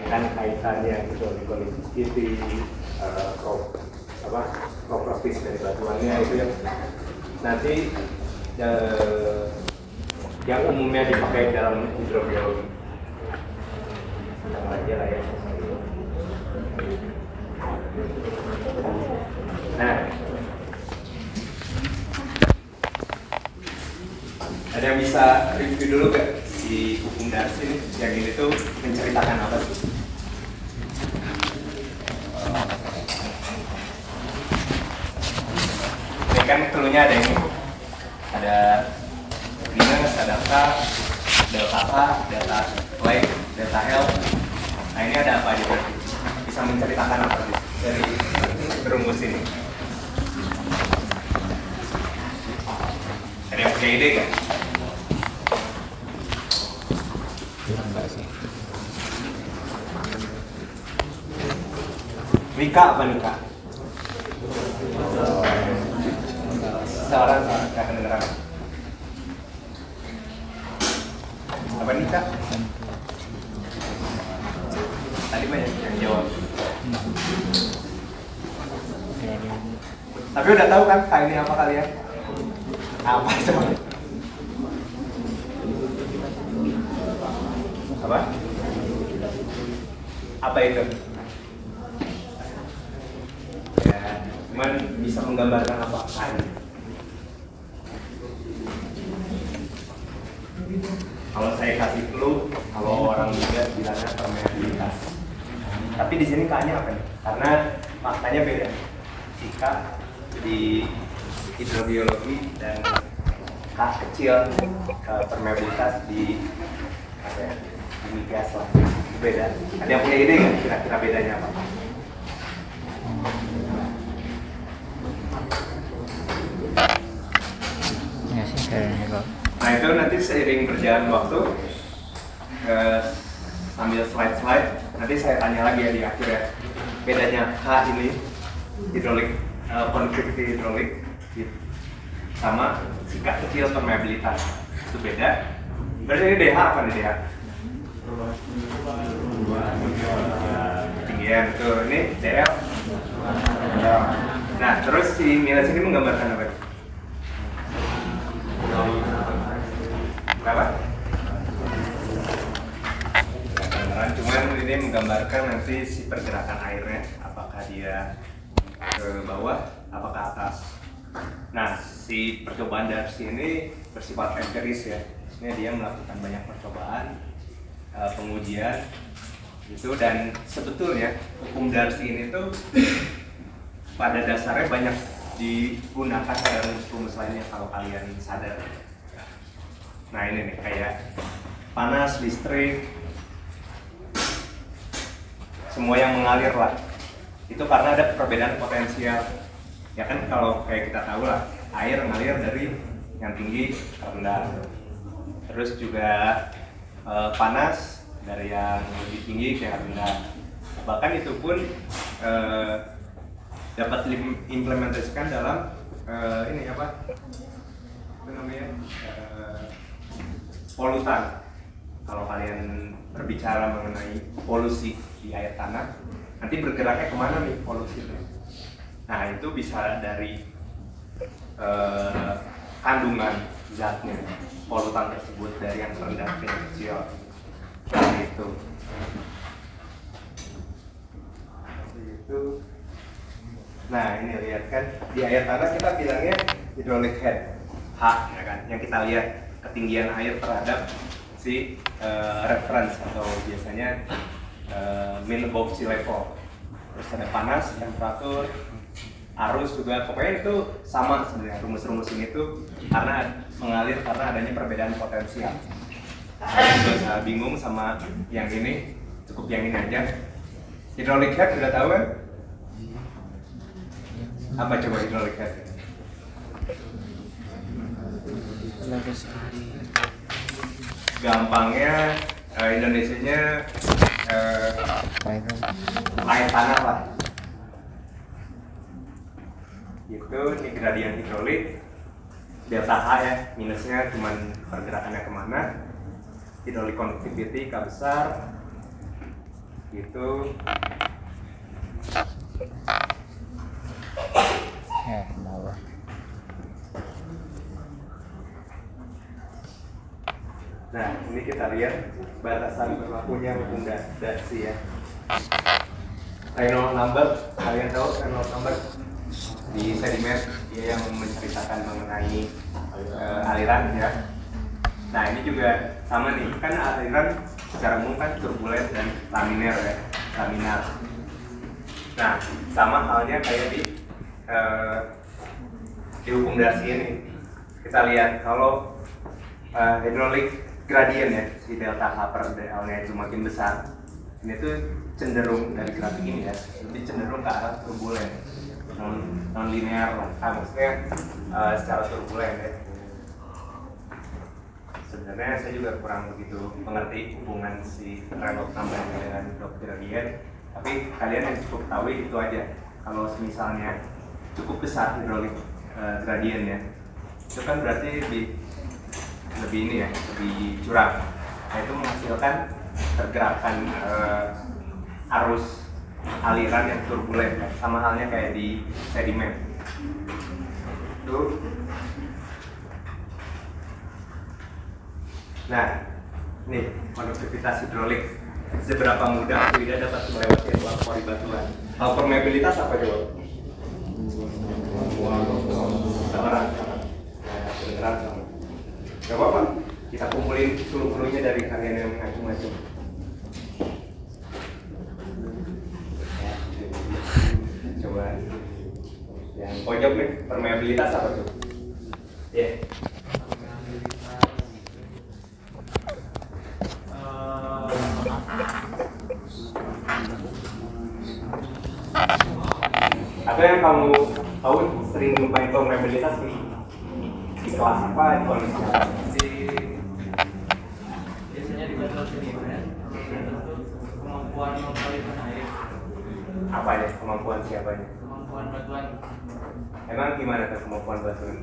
kan kaitannya gitu connectivity, properties dari batuannya itu yang nanti yang umumnya dipakai dalam hidrobiologi. Sama aja lah ya. Nah, ada yang bisa review dulu gak si hukum Darcy ini? Yang ini tuh menceritakan apa sih? Ini kan cluenya ada ini, ada minus, ada K, delta K, delta Y, delta L. Nah ini ada apa aja? Bisa menceritakan apa sih dari rumus ini? Ada yang punya ide kan? Enggak sih. Nika apa Nika? Seorang nggak kedengeran. Apa Nika? Tadi banyak yang jawab. Tapi udah tahu kan ini apa kalian? Apa itu? Apa? Apa itu? Ya, cuman bisa menggambarkan apa ini. Kalau saya kasih clue, kalau orang juga bilangnya permeabilitas. Tapi di sini K-nya apa nih? Karena faktanya beda. Si K di hidrobiologi dan K kecil permeabilitas di apa ya? Di migas lah. Beda. Ada yang punya ide nggak kira-kira bedanya apa? Ya sih kayaknya kok. Nah itu nanti seiring berjalan waktu sambil slide-slide nanti saya tanya lagi ya di akhir ya, bedanya H ini hidrolik, conductivity hidrolik sama si K kecil permeabilitas itu beda. Berarti ini DH apa nih DH? Ketinggian itu, ini DL. Nah terus si minus ini menggambarkan apa? Berapa? Cuman ini menggambarkan nanti si pergerakan airnya, apakah dia ke bawah, apakah ke atas. Nah, si percobaan Darcy ini bersifat empiris ya. Ini dia melakukan banyak percobaan, pengujian, gitu. Dan sebetulnya hukum Darcy ini tuh pada dasarnya banyak digunakan pada rumus-rumus lainnya kalau kalian sadar. Nah ini nih kayak panas, listrik, semua yang mengalir lah. Itu karena ada perbedaan potensial. Ya kan kalau kayak kita tahu lah, air mengalir dari yang tinggi ke rendah. Terus juga panas dari yang lebih tinggi ke yang rendah. Bahkan itu pun dapat diimplementasikan dalam ini apa? Itu namanya polutan. Kalau kalian berbicara mengenai polusi di air tanah, nanti bergeraknya kemana nih polusinya? Nah itu bisa dari kandungan zatnya polutan tersebut dari yang rendah ke yang kecil. Itu. Nah ini lihat kan di air tanah kita bilangnya hydraulic head H ya kan, yang kita lihat ketinggian air terhadap si reference atau biasanya mean above sea level. Terus ada panas, temperatur, arus juga, pokoknya itu sama sebenarnya rumus-rumus ini tuh karena mengalir karena adanya perbedaan potensial. Gak usah bingung sama yang ini, cukup yang ini aja. Hydraulic head sudah tahu kan? Apa coba hydraulic head? Gampangnya Indonesianya air tanah lah. Gitu, ini gradien hidrolik. Delta H ya, minusnya cuman pergerakannya kemana. Hydraulic conductivity K besar. Gitu. Ya, bawah. Nah, ini kita lihat batasan berlakunya rekomendasi ya. Reynolds number, kalian tahu Reynolds number di sedimen dia yang menceritakan mengenai aliran ya. Nah ini juga sama nih, kan aliran secara umum kan turbulen dan laminar ya, laminar. Nah sama halnya kayak di hukum Darcy ini, kita lihat kalau hidrolik gradien ya, si delta H per dl-nya itu makin besar, ini tuh cenderung dari grafik ini ya, lebih cenderung ke arah turbulen, non linear lah, maksudnya secara turbulen ya. Sebenarnya saya juga kurang begitu mengerti hubungan si Reynolds number dengan drop gradient, tapi kalian yang cukup tahu itu aja. Kalau misalnya cukup besar hidrolik gradiennya, itu kan berarti lebih ini ya, lebih curam. Nah itu menghasilkan pergerakan arus aliran yang turbulen, sama halnya kayak di sedimen. Tuh. Nah, nih konduktivitas hidrolik. Seberapa mudah fluida dapat melewati ruang pori batuan? Kalau permeabilitas apa coba? Beneran sama. Gak apa-apa, kita kumpulin seluruhnya dari kalian yang macam-macam. Coba yang pojok nih, permeabilitas apa tuh? Ya. Atau yang kamu tahu sering jumpain permeabilitas di kelas apa, di kondisi apa? Biasanya di batuan sedimen itu kemampuan mengalirkan air. Apa ya kemampuan siapanya? Kemampuan batuan. Emang gimana tuh kemampuan batuan?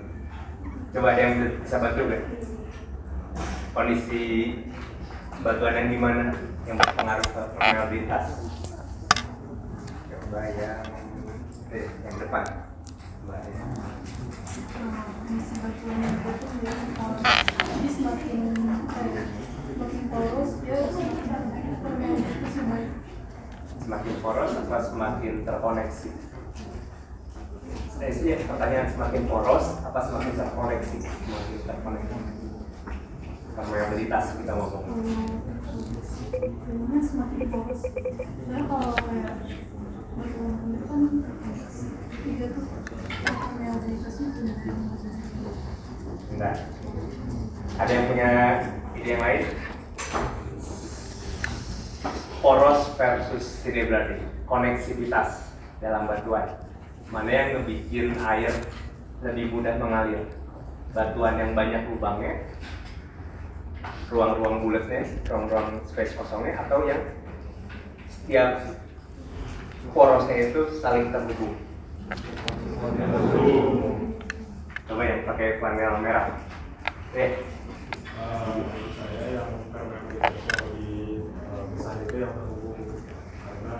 Coba ada yang bisa bantu deh. Kondisi batuan yang gimana yang berpengaruh ke permeabilitas? Coba yang depan. Coba ya. Kondisi batuan yang itu jadi semakin poros dia semakin permeabilitasnya baik. Semakin poros atau semakin terkoneksi? Ya, pertanyaan semakin poros apa semakin terkoneksi? Semakin terkoneksi. Permeabilitas kita ngomong. Memangnya semakin poros. Soalnya kalau kayak batuan itu kan tiga tuh permeabilitasnya benar-benar. Enggak. Ada yang punya ide yang lain? Poros versus ini berarti koneksivitas dalam batuan. Mana yang ngebikin air lebih mudah mengalir? Batuan yang banyak lubangnya, ruang-ruang bulatnya, ruang-ruang space kosongnya, atau yang setiap porosnya itu saling terhubung? Coba yang pakai flanel merah. Menurut saya yang permeabilitasnya lebih besar itu yang terhubung, karena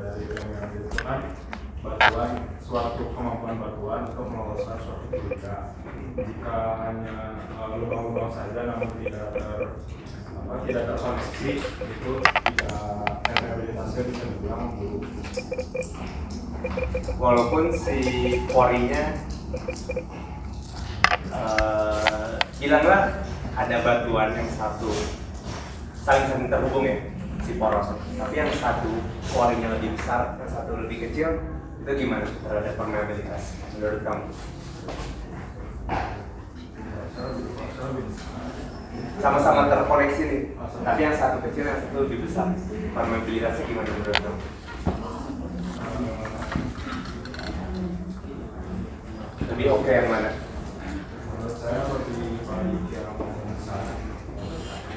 dari permeabilitas itu kan batuan, suatu kemampuan batuan untuk meloloskan suatu fluida. Jika hanya lubang-lubang saja namun tidak terkoneksi, itu tidak permeabilitasnya bisa dibilang memburuk. Walaupun si porinya bilanglah ada batuan yang satu saling terhubung ya si poros, tapi yang satu porinya lebih besar, yang satu lebih kecil, itu gimana terhadap permeabilitas menurut kamu? Sama-sama terkoneksi nih, tapi yang satu kecil, yang satu lebih besar, permeabilitasnya gimana menurut kamu? Lebih oke yang mana? Menurut saya lebih baik yang besar,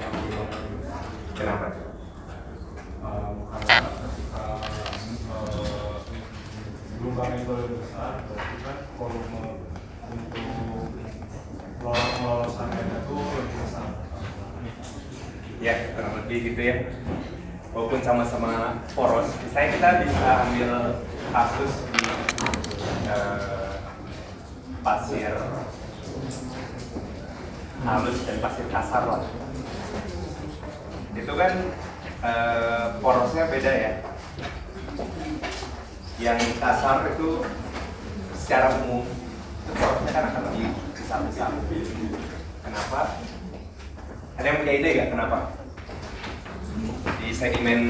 yang lebih Kenapa? karena ketika lubang itu lebih besar, berarti kan volume untuk meloloskan airnya itu lebih besar. Ya, kurang lebih gitu ya. walaupun sama-sama poros. Misalnya kita bisa ambil kasus di pasir halus dan pasir kasar lah. Itu kan porosnya beda ya. Yang kasar itu secara umum itu porosnya kan akan lebih besar-besar. Kenapa? Ada yang punya ide nggak kenapa? Di sedimen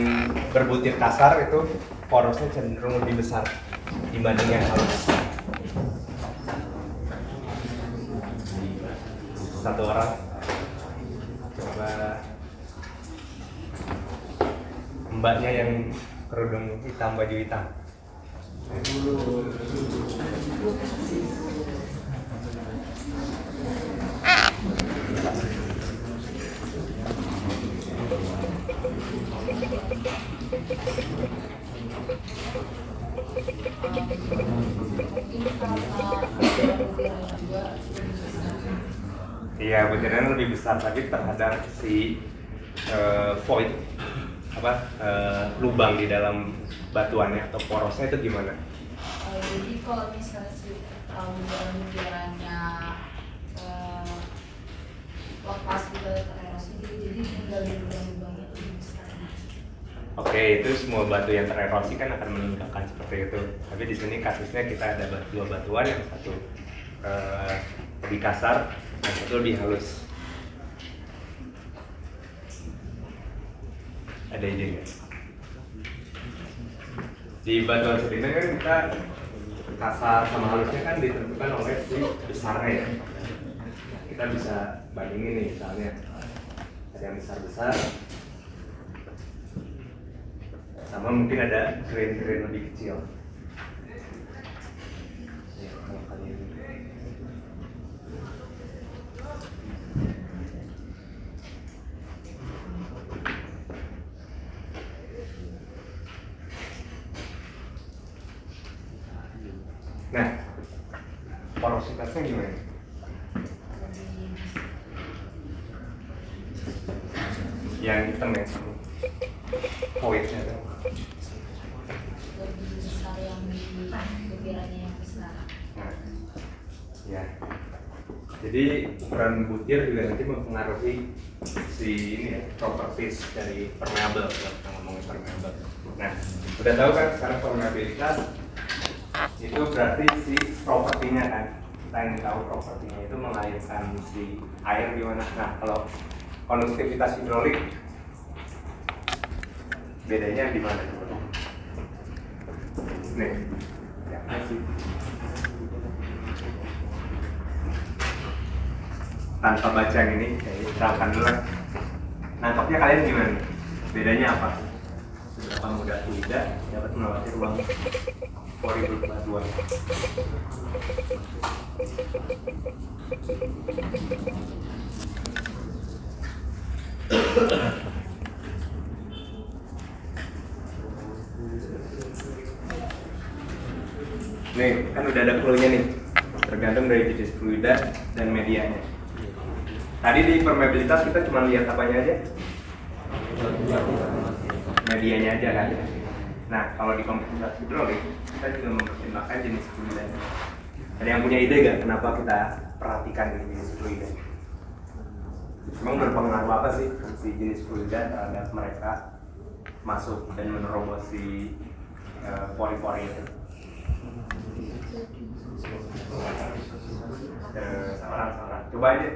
berbutir kasar itu porosnya cenderung lebih besar dibanding yang halus. Satu orang coba, mbaknya yang kerudung hitam, baju hitam. Iya, butirnya lebih besar, tapi terhadap si void lubang di dalam batuannya atau porosnya itu gimana? Jadi kalau misalnya si butirannya lepas juga tererosi, jadi tinggal di lubang-lubangnya itu besar. Oke, itu semua batu yang tererosi kan akan meninggalkan seperti itu. Tapi di sini kasusnya kita ada dua batuan, yang satu lebih kasar, yang satu lebih halus. Ada ide nggak? Di batuan sedimen kan kita kasar sama halusnya kan ditentukan oleh si besarnya ya. Kita bisa bandingin nih, misalnya ada yang besar-besar sama mungkin ada grain-grain lebih kecil. Ya, kalau kalian nah, porositasnya gimana? Yang hitam ya, voidnya tuh. Lebih besar yang di butirannya yang besar. Nah, ya. Jadi ukuran butir juga nanti mempengaruhi si ini ya, properties dari permeable, kalau kita ngomongin permeable. Nah, udah tahu kan sekarang permeabilitas itu berarti si propertinya kan, kita ingin tahu propertinya itu mengalirkan si air di mana. Nah, kalau konduktivitas hidrolik bedanya di mana? Nih, ya masih tanpa baca yang ini, saya terangkan dulu. Nangkapnya kalian gimana? Bedanya apa? Seberapa mudah fluida dapat melewati ruang pori berbatuan? Nih, kan udah ada clue-nya nih. Tergantung dari jenis fluida dan medianya. Tadi di permeabilitas kita cuma lihat apanya aja? Medianya aja kan. Nah, kalau di konduktivitas hidrolik kita juga mempertimbangkan jenis fluida. Ada yang punya ide gak kenapa kita perhatikan jenis fluida? Memang berpengaruh apa sih si jenis fluida terhadap mereka masuk dan menerobos si pori-pori itu? Seorang-seorang, coba aja.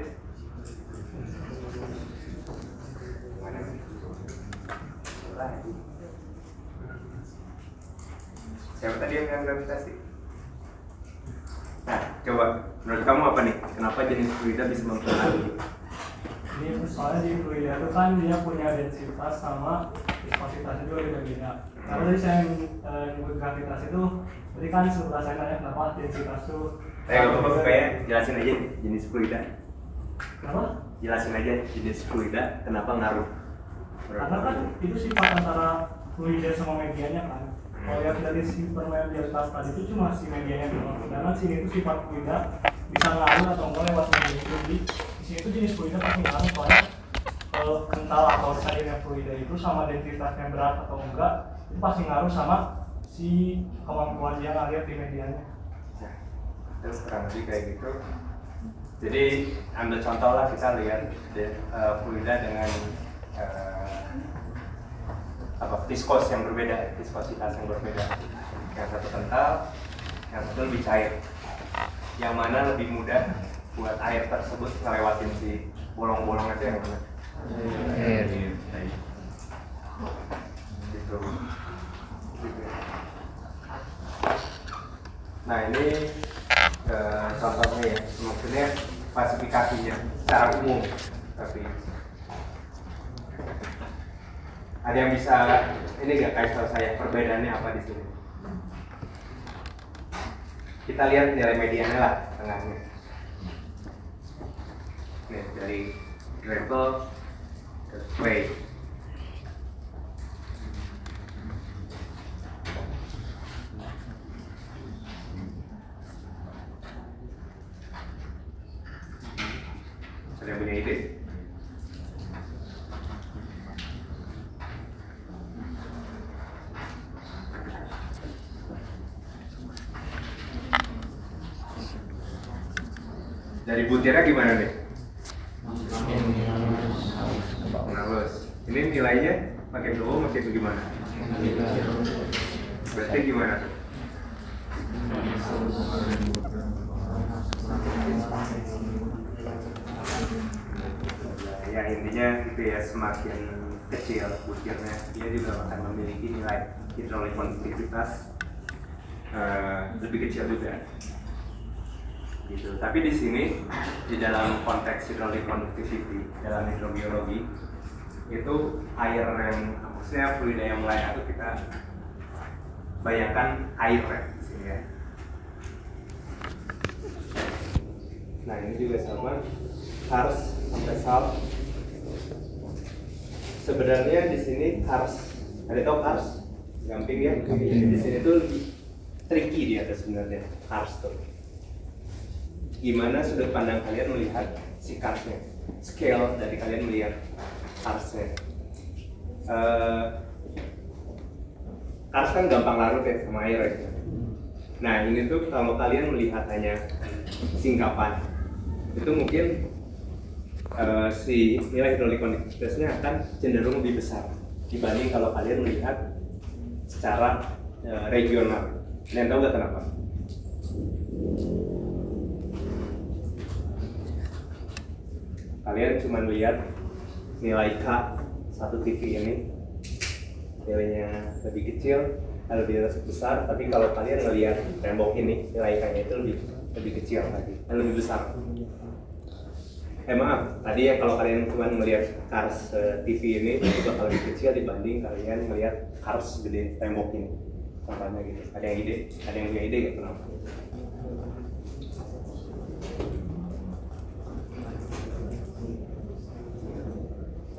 Siapa tadi yang gravitasi? Nah, coba menurut kamu apa nih? Kenapa jenis fluida bisa mempengaruhi? Ini soalnya di fluida itu kan dia punya densitas sama viskositas juga beda-beda. Kalau tadi saya nyebut gravitas itu, berarti kan sebelah saya tanya kenapa densitas itu. Coba supaya jelasin aja jenis fluida. Kenapa? Jelasin aja jenis fluida, kenapa ngaruh? Karena kan itu sifat antara fluida sama medianya kan. Kalau yang dari si permeabilitas tadi itu cuma si medianya doang. Sedangkan sini itu sifat fluida bisa ngaruh atau enggak lewat media itu. Di sini itu jenis fluida pasti ngaruh soalnya kental atau cairnya fluida itu sama densitasnya berat atau enggak itu pasti ngaruh sama si kemampuan dia ngalir di medianya. Nah, terus kurang lebih kayak gitu. Jadi ambil contoh lah, kita lihat fluida dengan viskos yang berbeda, viskositas yang berbeda. Yang satu kental, yang satu lebih cair. Yang mana lebih mudah buat air tersebut ngelewatin si bolong-bolong itu yang mana? Air. Gitu. Nah ini contohnya ya, maksudnya klasifikasinya secara umum. Tapi ada yang bisa ini nggak kasih tahu saya perbedaannya apa di sini? Kita lihat nilai mediannya lah, tengahnya. Nih dari gravel ke clay. Ada yang punya ide? Dari butirnya gimana nih? Halus. Ini nilainya makin low, makin gimana? Berarti gimana tuh? Ya intinya gitu ya, semakin kecil butirnya dia juga akan memiliki nilai hidrolik konduktivitas lebih kecil juga gitu. Tapi di sini di dalam konteks hidrolik conductivity dalam hidrobiologi itu air yang maksudnya fluida yang lain itu kita bayangkan air di sini ya. Nah ini juga sama, harus sampai salt. Sebenarnya di sini harus ada tau harus gamping ya. Di sini tuh lebih tricky dia sebenarnya harus tuh. Gimana sudut pandang kalian melihat si karsnya, scale dari kalian melihat karsnya. Kars kan gampang larut ya sama air ya. Nah ini tuh kalau kalian melihat hanya singkapan itu mungkin si nilai hidrolik konduktivitasnya akan cenderung lebih besar dibanding kalau kalian melihat secara regional. Kalian tahu nggak kenapa? Kalian cuma lihat nilai K satu TV ini nilainya lebih kecil, lebih besar, tapi kalau kalian melihat tembok ini nilai K-nya itu lebih kecil lagi, lebih besar. Maaf, tadi ya kalau kalian cuma melihat kars TV ini itu bakal lebih kecil dibanding kalian melihat kars gede tembok ini. Contohnya gitu. Ada yang ide? Ada yang punya ide nggak kenapa?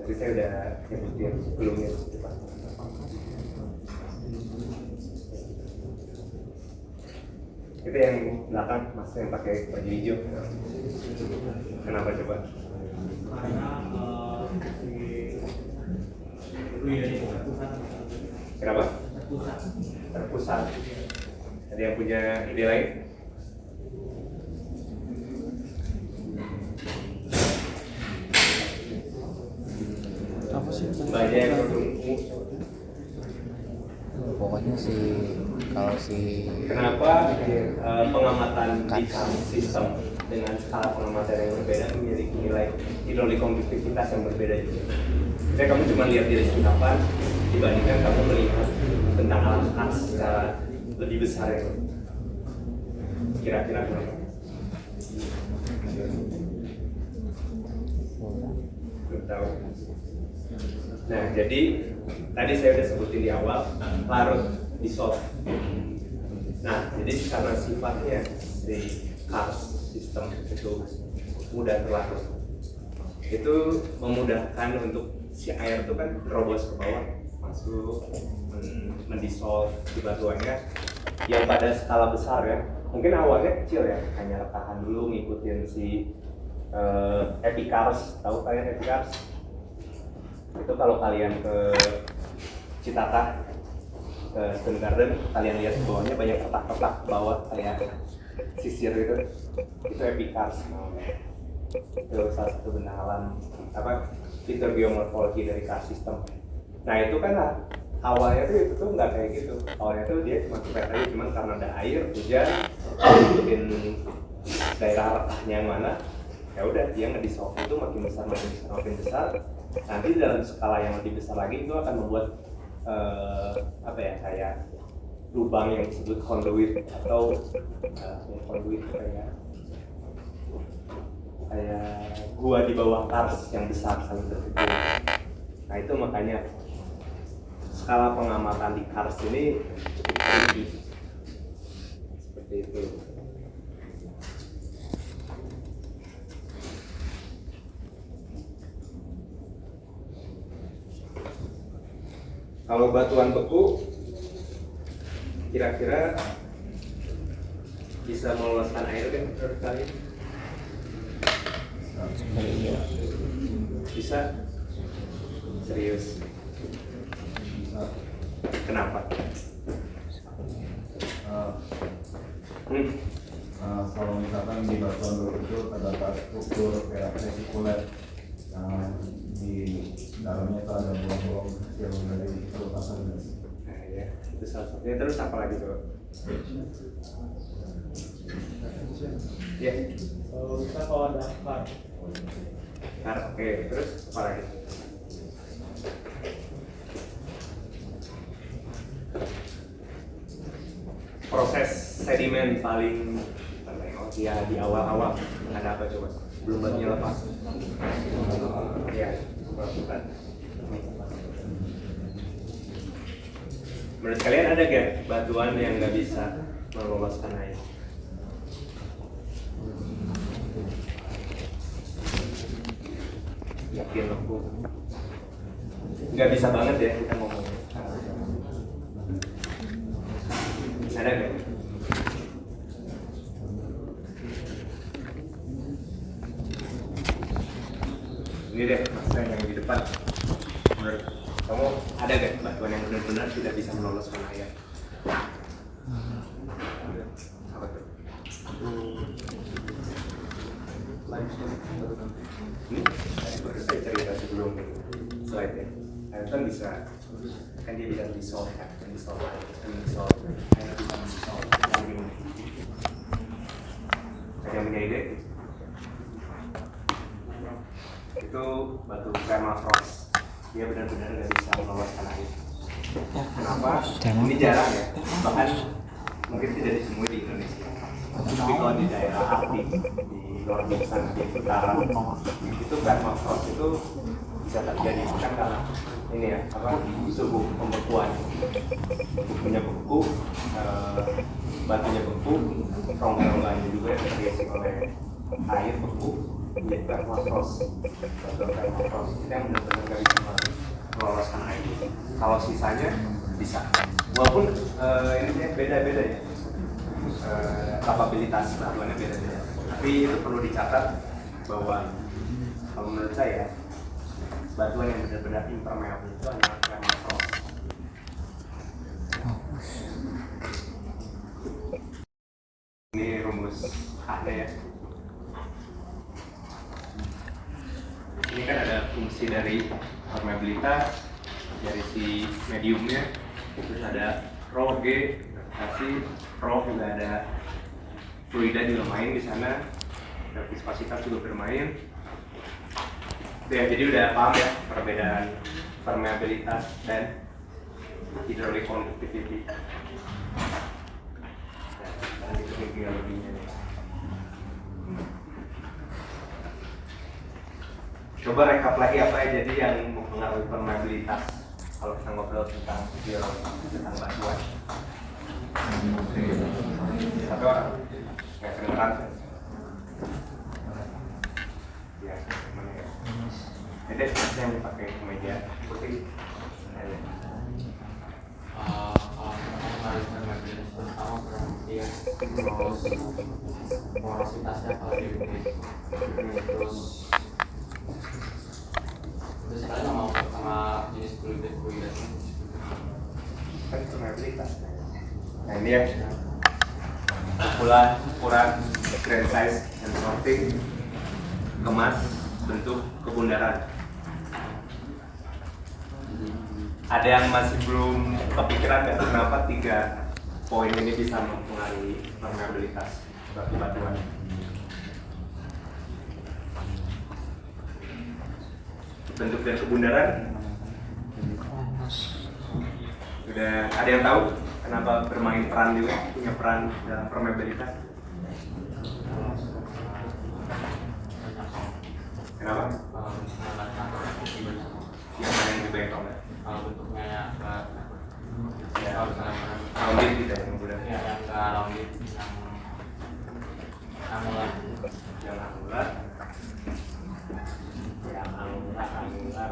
Tadi saya udah nyebutin sebelumnya depan. Itu yang belakang mas yang pakai baju hijau. Kenapa coba? Karena Kenapa? Terpusat. Ada yang punya ide lain? Apa sih? Banyak yang bertemu. Pokoknya kalau Kenapa pengamatan di sistem dengan skala pengamatan yang berbeda memiliki nilai hidrolik konduktivitas yang berbeda juga. Jadi kamu cuma lihat dari singkapan dibandingkan kamu melihat tentang alat kars secara lebih besar ya. Kira-kira kenapa? Belum tahu. Nah, jadi tadi saya udah sebutin di awal larut dissolve. Nah, jadi karena sifatnya si kars sistem itu mudah terlarut, itu memudahkan untuk si air itu kan terobos ke bawah, masuk, mendissolve di batuannya yang pada skala besar ya. Mungkin awalnya kecil ya, hanya retakan dulu ngikutin si epikars. Tahu kalian epikars? Itu kalau kalian ke Citata, ke Stone Garden, kalian lihat di bawahnya banyak kotak-kotak bawah kayak sisir itu epicars namanya. Itu salah satu benda alam fitur geomorfologi dari car system. Nah itu kan awalnya tuh itu tuh nggak kayak gitu. Awalnya tuh dia cuma kepet aja, cuman karena ada air, hujan, mungkin daerah retahnya yang mana, ya udah dia ngedissolve itu makin besar. Nanti dalam skala yang lebih besar lagi itu akan membuat kayak lubang yang disebut conduit atau conduit kayak gua di bawah kars yang besar saling terhubung. Nah itu makanya skala pengamatan di kars ini cukup tinggi seperti itu. Kalau batuan beku kira-kira bisa meloloskan air kan menurut kalian? Bisa? Serius? Kenapa? Kalau misalkan di batuan beku itu terdapat struktur kayak resikuler yang di dalamnya itu ada bolong-bolong hasil dari pelepasan gas. Nah ya, itu salah satunya. Terus apa lagi coba? Ya. Kalau kita kalau ada kar. Oke, terus apa lagi? Proses sedimen paling ya di awal-awal ada apa coba? Belum batunya lepas. Ya, bukan. Menurut kalian ada gak batuan yang nggak bisa meloloskan air? Yakin aku nggak bisa banget ya kita ngomong. Ada gak? Ini deh mas yang di depan. Menurut kamu ada gak batuan yang benar-benar tidak bisa meloloskan air? Apa tuh? Ini baru saya cerita sebelum slide ya. Air kan bisa, kan dia bisa dissolve kan, dissolve air bisa dissolve lagi. Ada yang punya ide? Itu batu permafrost, dia benar-benar nggak bisa meloloskan air. Kenapa? Ini jarang ya, bahkan mungkin tidak ditemui di Indonesia. Tapi kalau di daerah Arktik, di Nordik sana, di utara, itu permafrost itu bisa terjadi bukan karena ini ya, suhu pembekuan, bukunya beku, batunya beku, rongga-rongganya juga terhiasi oleh air beku. Jadi permafrost, batu permafrost itu yang benar-benar nggak bisa meloloskan air. Kalau sisanya bisa, walaupun ini beda-beda ya, kapabilitas batuannya beda-beda. Tapi itu perlu dicatat bahwa kalau menurut saya batuan yang benar-benar impermeable itu adalah permafrost. Ini rumus ada ya. Ini kan ada fungsi dari permeabilitas dari si mediumnya, terus ada rho G, kasih rho juga ada fluida juga main di sana, ada viskositas juga bermain. Ya, jadi udah paham ya perbedaan permeabilitas dan hydraulic conductivity. Nah, itu geologinya nih. Coba rekap lagi apa ya jadi yang mempengaruhi permeabilitas kalau kita ngobrol tentang geologi, tentang batuan. Satu orang nggak kedengeran kan? Ya, mana ya? Jadi yang pakai kemeja putih. Ada. Permeabilitas pertama berarti ya, terus porositasnya kalau terus sekali sama permeabilitas. Nah ini ya ukuran grand size and sorting, kemas, bentuk, kebundaran. Ada yang masih belum kepikiran nggak kenapa 3 poin ini bisa mempengaruhi permeabilitas batu-batuan? Bentuk dan kebundaran. Udah ada yang tahu kenapa bermain peran juga, punya peran dalam permeabilitas? Kenapa? Yang mana yang lebih baik kalau nggak? Kalau bentuknya ya enggak Ya, kalau misalnya rounded gitu yang mudah. ya yang enggak rounded, yang angular. Yang angular,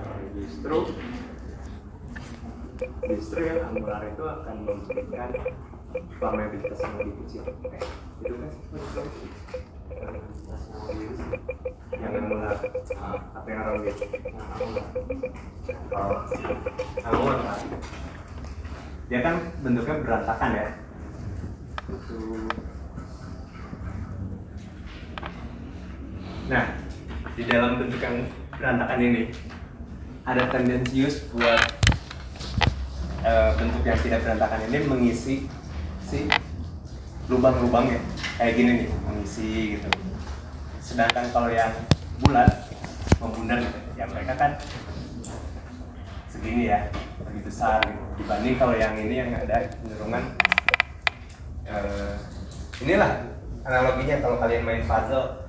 justru yang angular itu akan memberikan permeabilitas yang lebih kecil. Itu kan yang angular atau yang rounded? Oh, angular. Dia kan bentuknya berantakan ya. Nah, di dalam bentuk yang berantakan ini ada tendensius buat bentuk yang tidak berantakan ini mengisi si lubang-lubangnya kayak gini nih, mengisi gitu. Sedangkan kalau yang bulat membundar gitu, ya mereka kan segini ya, lebih besar gitu. Dibanding kalau yang ini yang ada cenderungan inilah analoginya kalau kalian main puzzle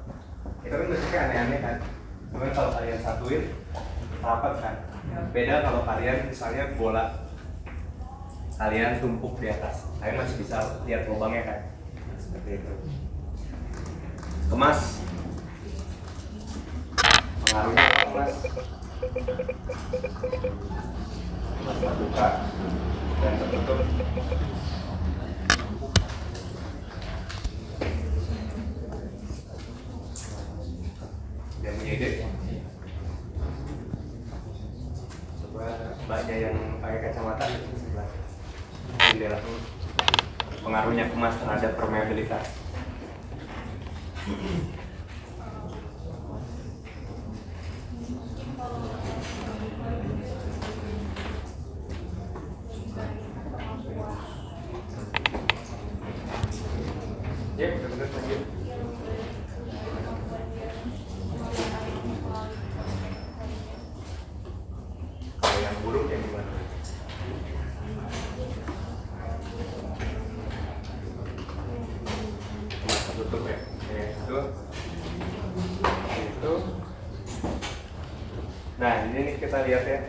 itu kan bentuknya aneh-aneh kan. Cuman kalau kalian satuin rapat kan. Beda kalau kalian misalnya bola kalian tumpuk di atas, kalian masih bisa lihat lubangnya kan. Seperti itu. Kemas pengaruhnya ke kemas. Kemas terbuka dan tertutup. Yang menyedek. Coba mbaknya yang pakai kacamata di sebelah jendela. Pengaruhnya kemas terhadap permeabilitas. Ya, benar-benar lanjut. Kalau yang buruk yang gimana? Tertutup ya. Itu. Nah ini nih kita lihat ya,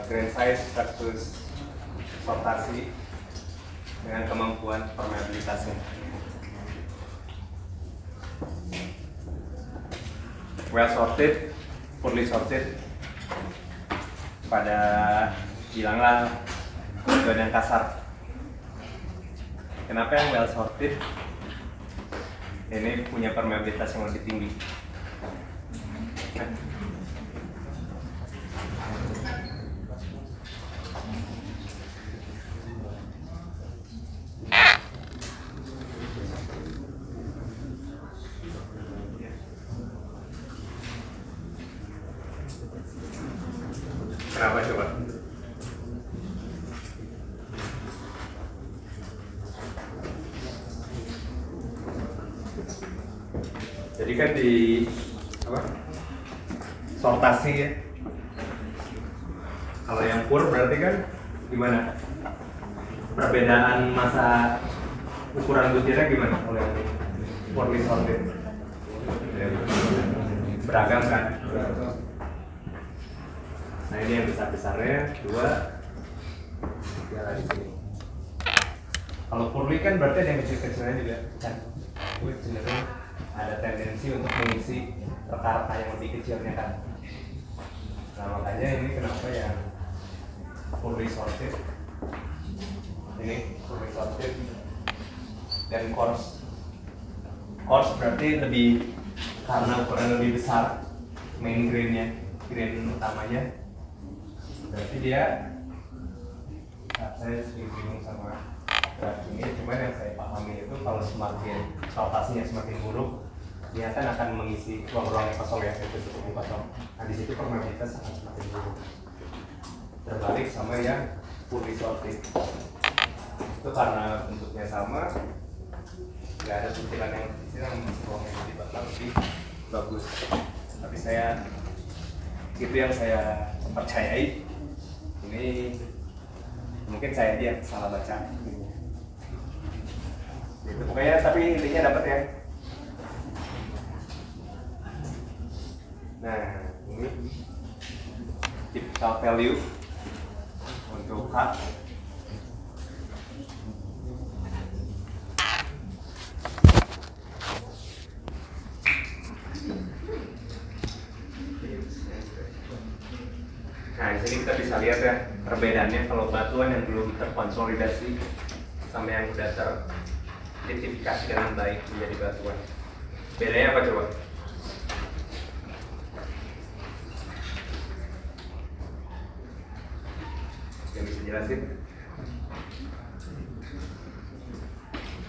grand size versus sortasi dengan kemampuan permeabilitasnya. Well sorted, poorly sorted, pada bilanglah tujuan yang kasar. Kenapa yang well sorted ini punya permeabilitas yang lebih tinggi? Kenapa coba? Jadi kan di apa? Sortasi ya. Kalau yang pur berarti kan gimana? Perbedaan masa ukuran butirnya gimana? Kalau yang poorly sorted beragam kan? Nah ini yang besar-besarnya 2, 3 lagi sini. Kalau poorly kan berarti ada yang kecil-kecilnya juga kan? Itu cenderung ada tendensi untuk mengisi reka-reka yang lebih kecilnya kan. Nah makanya ini kenapa yang poorly sorted, ini poorly sorted dan coarse berarti lebih, karena ukuran lebih besar main grain utamanya, berarti dia saya sedikit bingung sama grafik ini, cuman yang saya pahami itu kalau semakin saltasinya semakin buruk, dia akan mengisi ruang-ruang yang kosong ya, itu cukup kosong. Nah di situ permeabilitas akan semakin buruk. Terbalik sama yang fully sorted, itu karena bentuknya sama, nggak ada sentilan yang di sini yang mengisi ruangnya jadi bakal lebih bagus. Tapi itu yang saya percayai. Ini mungkin saya dia salah baca. Itu pokoknya, tapi intinya dapat ya. Nah, ini typical value untuk H. Nah, di sini kita bisa lihat ya perbedaannya kalau batuan yang belum terkonsolidasi sama yang sudah teridentifikasi dengan baik menjadi batuan. Bedanya apa coba? Yang bisa jelasin?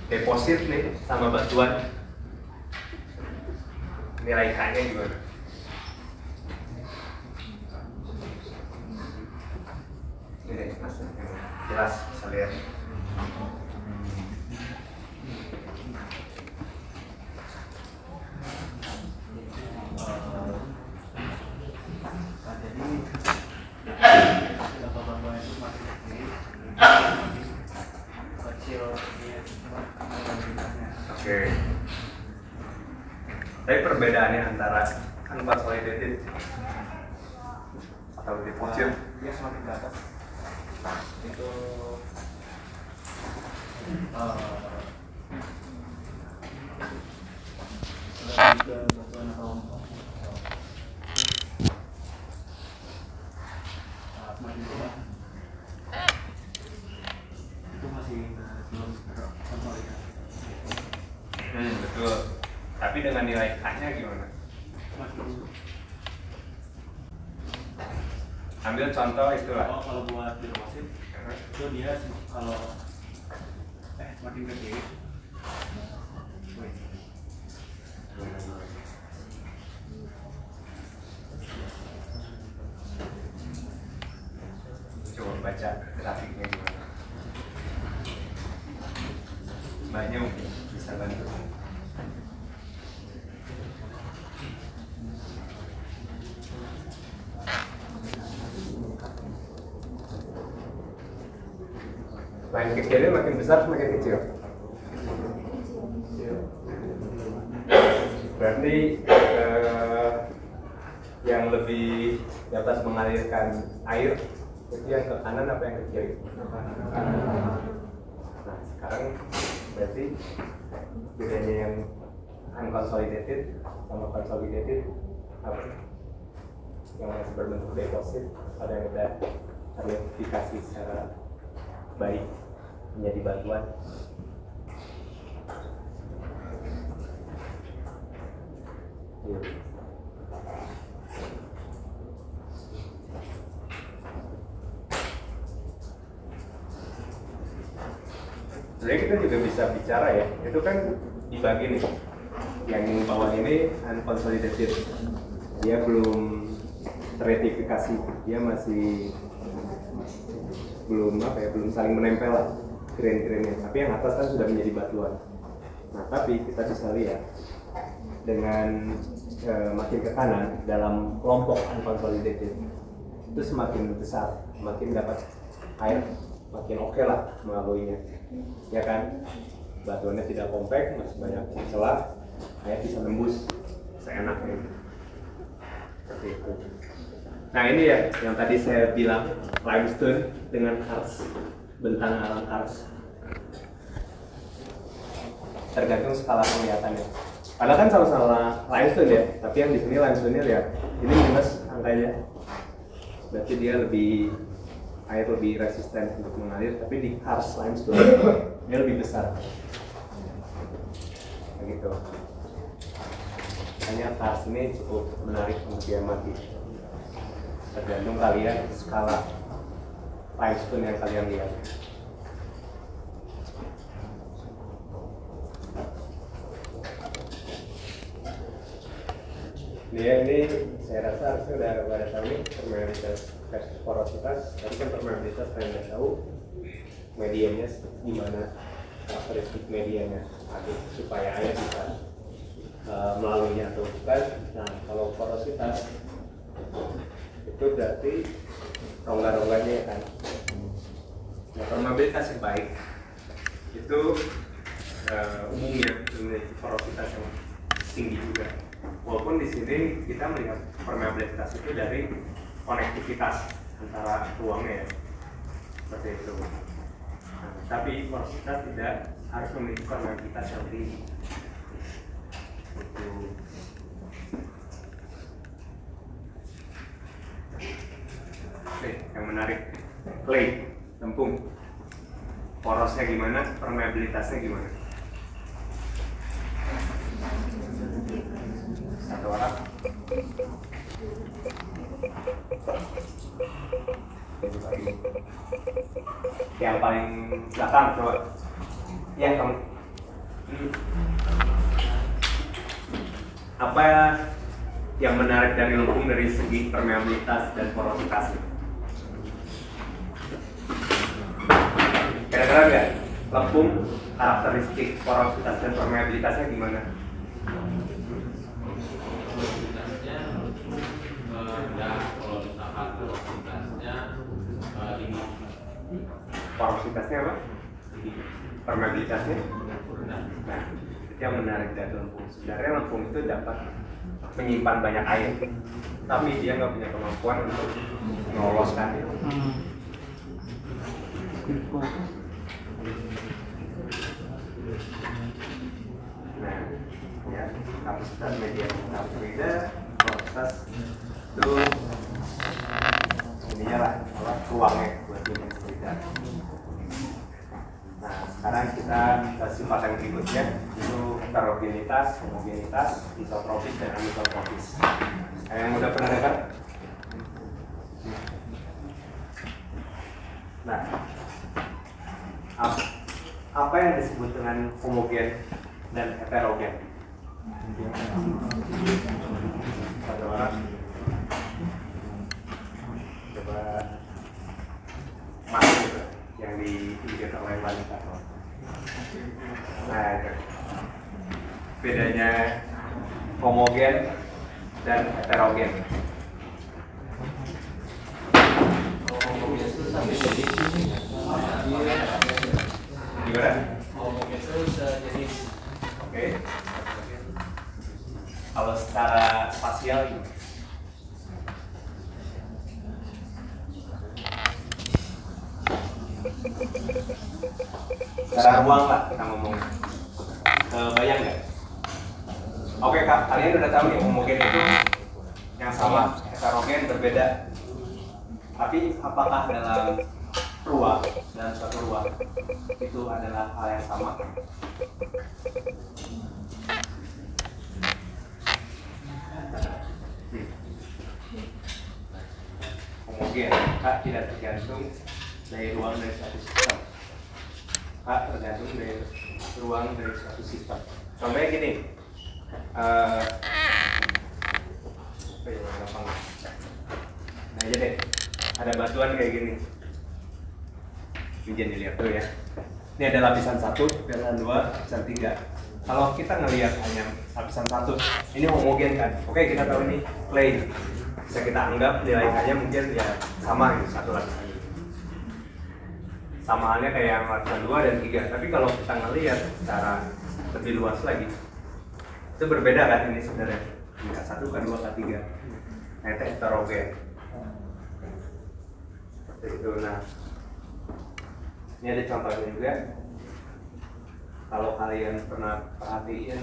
Deposit nih sama batuan, nilai K-nya gimana? Ini mas, jelas bisa lihat. Oke. Tapi perbedaannya antara unconsolidated atau deposit, Dia semakin ke atas itu lebih ke batuan kelompok. Semakin bawah itu masih belum terkonsolidasi. betul. Tapi dengan nilai K-nya gimana? Semakin Ambil contoh itulah. kalau buat deposit itu dia kalau semakin ke kiri. Coba baca grafiknya gimana. Mbaknya mungkin bisa bantu. Makin kecilnya makin besar semakin kecil. Berarti yang lebih dapat mengalirkan air itu yang ke kanan apa yang ke kiri? Nah sekarang berarti bedanya yang unconsolidated sama consolidated apa? Yang masih berbentuk deposit, ada yang udah teridentifikasi secara baik menjadi batuan. Jadi kita juga bisa bicara ya, itu kan dibagi nih. Yang bawah ini unconsolidated, dia belum teridentifikasi, dia masih belum belum saling menempel lah grain-grainnya. Tapi yang atas kan sudah menjadi batuan. Nah tapi kita bisa lihat dengan makin ke kanan dalam kelompok unconsolidated itu semakin besar, semakin dapat air, makin oke lah melaluinya, ya kan? Batuannya tidak kompak, masih banyak celah, air bisa nembus seenaknya. Seperti itu. Nah ini ya yang tadi saya bilang limestone dengan karst, bentang alam karst. Tergantung skala penglihatannya. Padahal kan sama-sama limestone ya, tapi yang di sini limestone-nya lihat ini minus angkanya. Berarti dia air lebih resisten untuk mengalir, tapi di karst limestone dia lebih besar. Begitu. Hanya karst ini cukup menarik untuk diamati. Tergantung kalian skala limestone yang kalian lihat. Ini saya rasa harusnya udah pada tahu nih permeabilitas versus porositas. Tadi kan permeabilitas kalian udah tahu medianya gimana, karakteristik medianya supaya air bisa melaluinya atau bukan. Nah kalau porositas itu berarti rongga-rongganya ya kan. Nah, permeabilitas yang baik itu umumnya memiliki porositas yang tinggi juga. Walaupun di sini kita melihat permeabilitas itu dari konektivitas antara ruangnya ya, seperti itu. Nah, tapi porositas tidak harus memiliki permeabilitas yang tinggi. Itu. Oke, yang menarik, clay, lempung. Porosnya gimana, permeabilitasnya gimana? Satu orang. Yang paling belakang coba. Ya kamu. Apa yang menarik dari lempung dari segi permeabilitas dan porositas? Kira-kira ya, lempung karakteristik porositas dan permeabilitasnya gimana? Porositasnya rendah, kalau misalkan porositasnya tinggi. Porositasnya apa? Tinggi. Permeabilitasnya? Rendah. Nah, itu yang menarik dari lempung. Sebenarnya lempung itu dapat menyimpan banyak air, tapi dia nggak punya kemampuan untuk meloloskannya. Nah, ya, kapasitas media beda, porositas itu ininya lah, ruangnya buat dia beda. Nah, sekarang kita ke sifat yang berikutnya, itu heterogenitas, homogenitas, isotropis dan anisotropis. Yang udah pernah dengar? Nah, apa yang disebut dengan homogen dan heterogen? Satu orang coba masuk yang diinjak oleh wanita. Nah, itu bedanya homogen dan heterogen. Homogen itu sampai jadi Gimana? homogen itu sejenis. Oke. Kalau secara spasial gimana? Secara ruang lah kita ngomong. Bayang nggak? Oke kak, kalian udah tahu nih homogen itu yang sama, heterogen berbeda. Tapi apakah dalam ruang, dalam suatu ruang itu adalah hal yang sama? Homogen, kak tidak tergantung dari ruang dari suatu sistem. Kak tergantung dari ruang dari suatu sistem. Contohnya gini, nah aja deh, ada batuan kayak gini. Ini dilihat tuh ya. Ini ada lapisan 1, lapisan 2, lapisan 3. Kalau kita ngelihat hanya lapisan 1, ini homogen kan? Oke, kita tahu ini clay. Bisa kita anggap nilai K-nya mungkin ya sama gitu, satu lapisan ini. Samaannya kayak yang lapisan 2 dan 3. Tapi kalau kita ngelihat secara lebih luas lagi, itu berbeda kan ini sebenarnya. K1, K2, K3. Nah, itu heterogen. Seperti itu. Nah, ini ada contohnya juga. Kalau kalian pernah perhatiin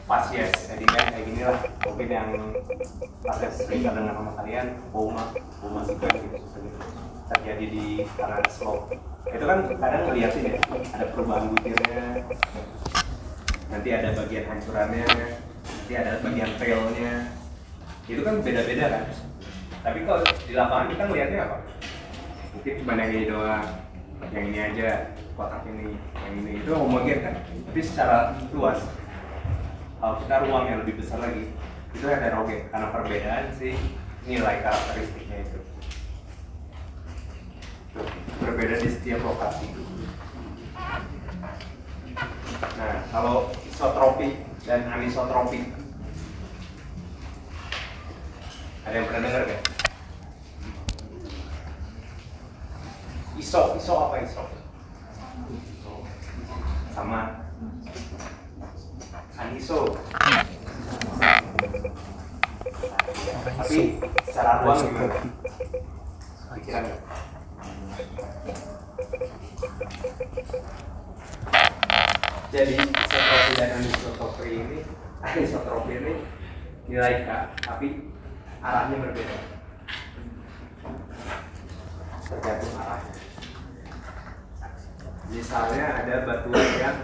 Fasies, jadi kayak gini lah. Mungkin yang pada sering dengar sama kalian, Boma sequence gitu, terjadi di kanan slope. Itu kan kadang ngeliatin ya, ada perubahan butirnya, nanti ada bagian hancurannya, nanti ada bagian tailnya. Itu kan beda-beda kan. Tapi kalau di lapangan kita ngeliatnya apa? Mungkin cuma yang ini doang, yang ini aja, kotak ini, yang ini itu homogen kan. Tapi secara luas, Kalau kita ruang yang lebih besar lagi, itu heterogen karena perbedaan si nilai karakteristiknya itu. Tuh, berbeda di setiap lokasi. Nah, kalau isotropik dan anisotropik, ada yang pernah dengar nggak? Iso apa iso? Sama. Aniso. Tapi secara ruang gimana? Pikiran nggak? Jadi isotropi dan anisotropi ini nilai K, tapi arahnya berbeda. Tergantung arahnya. Misalnya ada batuan yang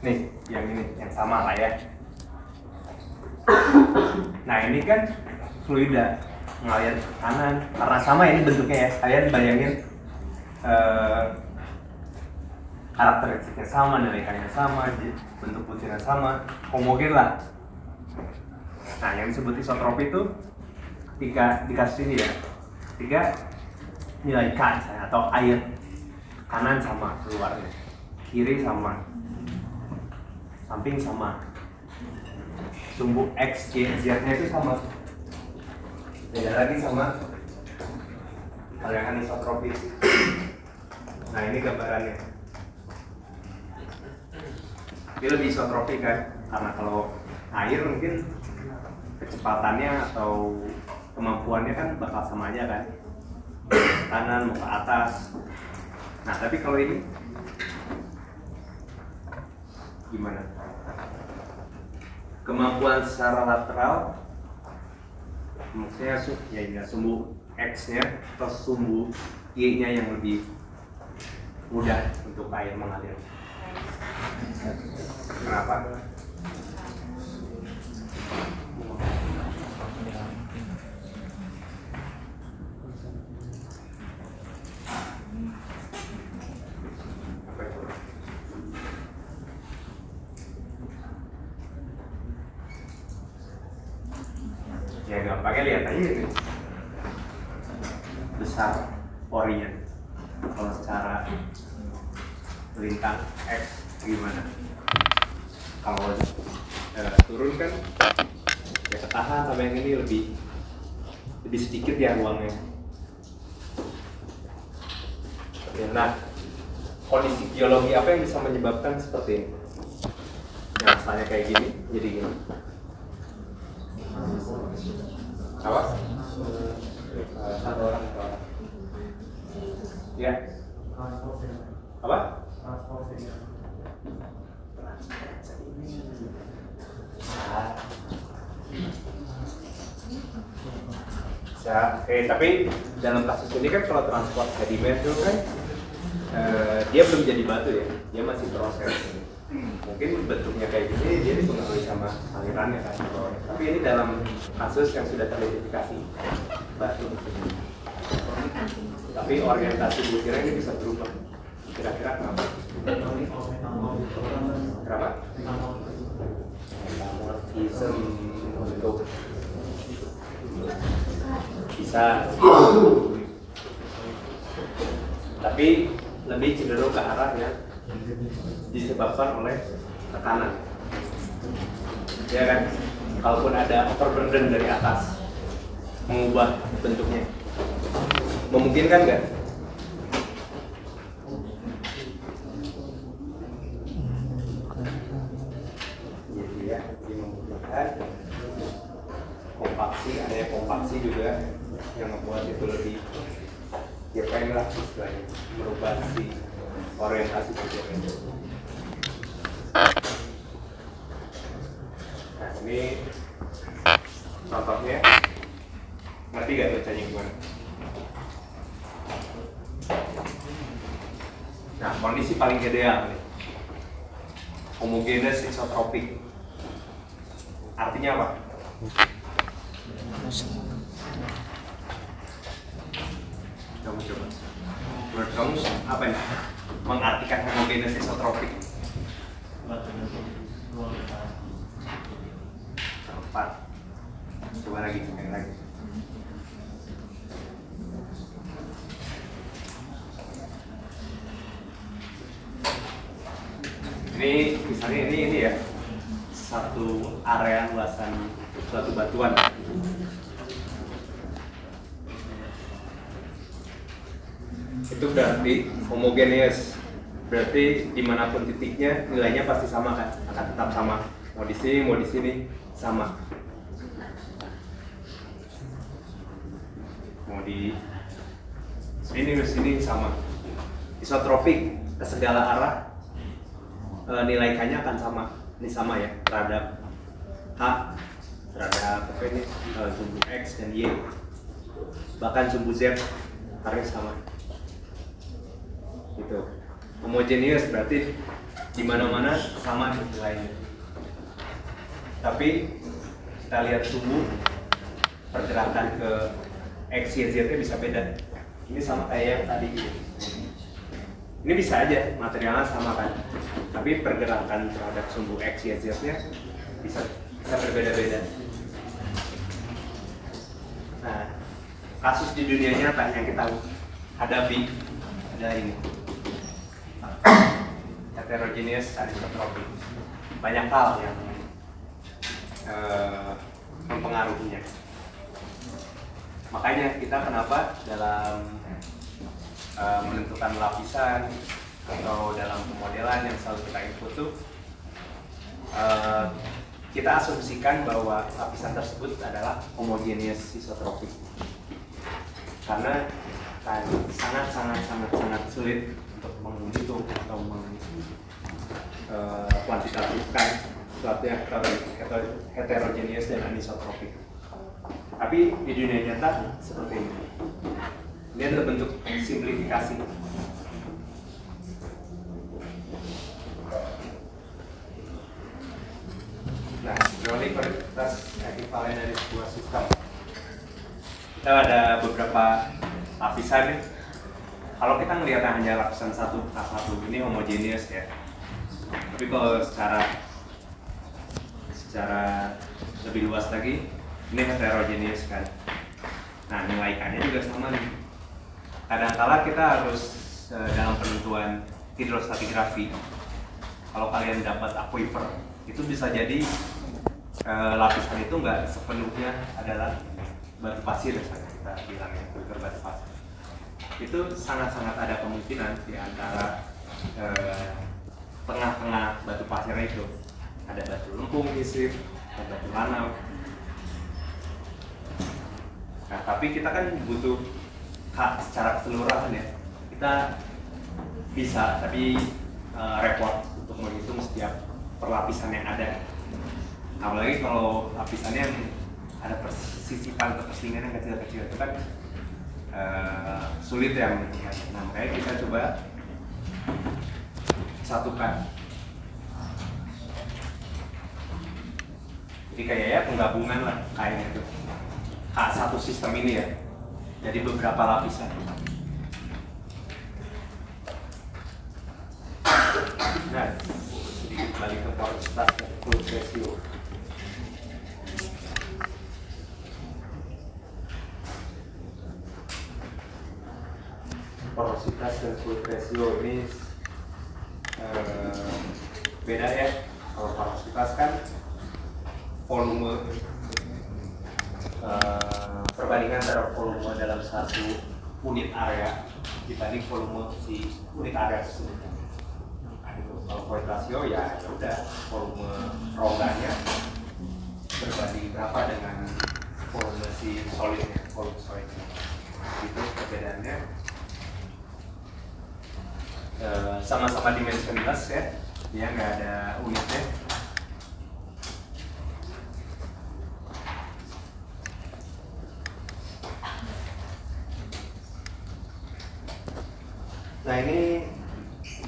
nih, yang ini, yang sama lah ya. Nah ini kan fluida mengalir ke kanan, karena sama ini bentuknya ya. Kalian bayangin karakteristiknya sama, nilai K-nya sama, bentuk butiran sama, homogen lah. Nah yang disebut isotropi itu ketika dikasih ini ya, ketika nilai K misalnya, atau air kanan sama keluarnya, kiri sama, samping sama, sumbu X, Y, Z-nya itu sama, beda lagi sama kalau yang anisotropis. Nah ini gambarannya. Dia lebih isotropik kan, karena kalau air mungkin kecepatannya atau kemampuannya kan bakal sama aja kan, kanan mau ke atas. Nah tapi kalau ini gimana? Kemampuan secara lateral, maksudnya ya sumbu X-nya atau sumbu Y-nya yang lebih mudah untuk air mengalir. Kenapa? Ya gampangnya lihat aja ini besar porinya. Kalau secara lintang X gimana? Kalau turun kan ya ketahan, sama yang ini lebih sedikit ya ruangnya. Ya, nah kondisi biologi apa yang bisa menyebabkan seperti ini? Yang asalnya kayak gini jadi gini. Apa? Satu orang. Ya. Apa? Bisa. Tapi dalam kasus ini kan kalau transport sedimen itu kan dia belum jadi batu ya, dia masih proses. Mungkin bentuknya kayak gini dia dipengaruhi sama alirannya kan. Tapi ini dalam kasus yang sudah teridentifikasi batu. Tapi orientasi butiran ini bisa berubah. Kira-kira kenapa? Kenapa? Metamorfism untuk bisa, tapi lebih cenderung ke arah yang disebabkan oleh tekanan. Ya kan? Kalaupun ada overburden dari atas mengubah bentuknya, memungkinkan nggak? Jadi ya, dimungkinkan. Kompaksi, adanya kompaksi juga yang membuat itu lebih ya pengen lah istilahnya merubah si orientasi butiran itu. Nah ini contohnya, ngerti gak bacanya gimana? Nah kondisi paling ideal nih, homogeneous isotropik. Artinya apa? Kamu coba. Menurut kamu apa nih? mengartikan homogeneous isotropik? Empat. Coba lagi, sekali lagi. Ini misalnya ini ya, satu area luasan suatu batuan. Itu berarti homogeneous, berarti dimanapun titiknya nilainya pasti sama kan, akan tetap sama, mau di sini sama, mau di sini sama. Isotropik ke segala arah, nilai K-nya akan sama. Ini sama ya, terhadap H, terhadap ini sumbu X dan Y, bahkan sumbu Z harus sama. Gitu. Homogeneous berarti di mana-mana sama nilainya. Tapi kita lihat sumbu pergerakan ke X, Y, Z-nya bisa beda. Ini sama kayak yang tadi gitu. Ini bisa aja materialnya sama kan, tapi pergerakan terhadap sumbu X, Y, Z-nya bisa berbeda-beda. Nah, kasus di dunia nyata yang kita hadapi adalah ini, heterogeneous anisotropy. Banyak hal yang mempengaruhinya. Makanya kita kenapa dalam menentukan lapisan atau dalam pemodelan yang selalu kita input tuh kita asumsikan bahwa lapisan tersebut adalah homogeneous isotropik, karena kan sangat sulit untuk menghitung atau kuantitatifkan sesuatu yang heterogeneous dan anisotropik. Tapi di dunia nyata seperti ini. Ini adalah bentuk simplifikasi. Nah, teori kualitas ekivalen dari sebuah sistem. Kita ada beberapa lapisan nih. Kalau kita melihat hanya lapisan 1K1 ini homogeneous ya. Tapi kalau secara lebih luas lagi, ini heterogeneous kan. Nah, nilai K-nya juga sama nih. Kadang-kala kita harus dalam penentuan hidrostatigrafi, kalau kalian dapat aquifer, itu bisa jadi lapisan itu nggak sepenuhnya adalah batu pasir, misalnya kita bilang ya, aquifer batu pasir. Itu sangat-sangat ada kemungkinan di antara tengah-tengah batu pasirnya itu ada batu lempung isir, ada batu lanau. Nah, tapi kita kan butuh secara keseluruhan ya. Kita bisa, tapi repot untuk menghitung setiap perlapisan yang ada. Apalagi kalau lapisannya yang ada persisipan atau perselingan yang kecil-kecil itu kan sulit ya menentukan. Nah, makanya kita coba satukan. Jadi kayak ya penggabungan lah kayaknya itu. Satu sistem ini ya. Jadi beberapa lapisan. Nah, sedikit balik ke porositas dan fluid ratio. Porositas dan fluid ratio ini beda ya. Kalau porositas kan volume perbandingan antara volume dalam satu unit area dibanding volume si unit area tersebut. Kalau fluid ratio ya udah volume rongganya berbanding berapa dengan volume si solidnya, volume solidnya. Itu perbedaannya. Sama-sama dimensionless ya, dia nggak ada unitnya. Nah, ini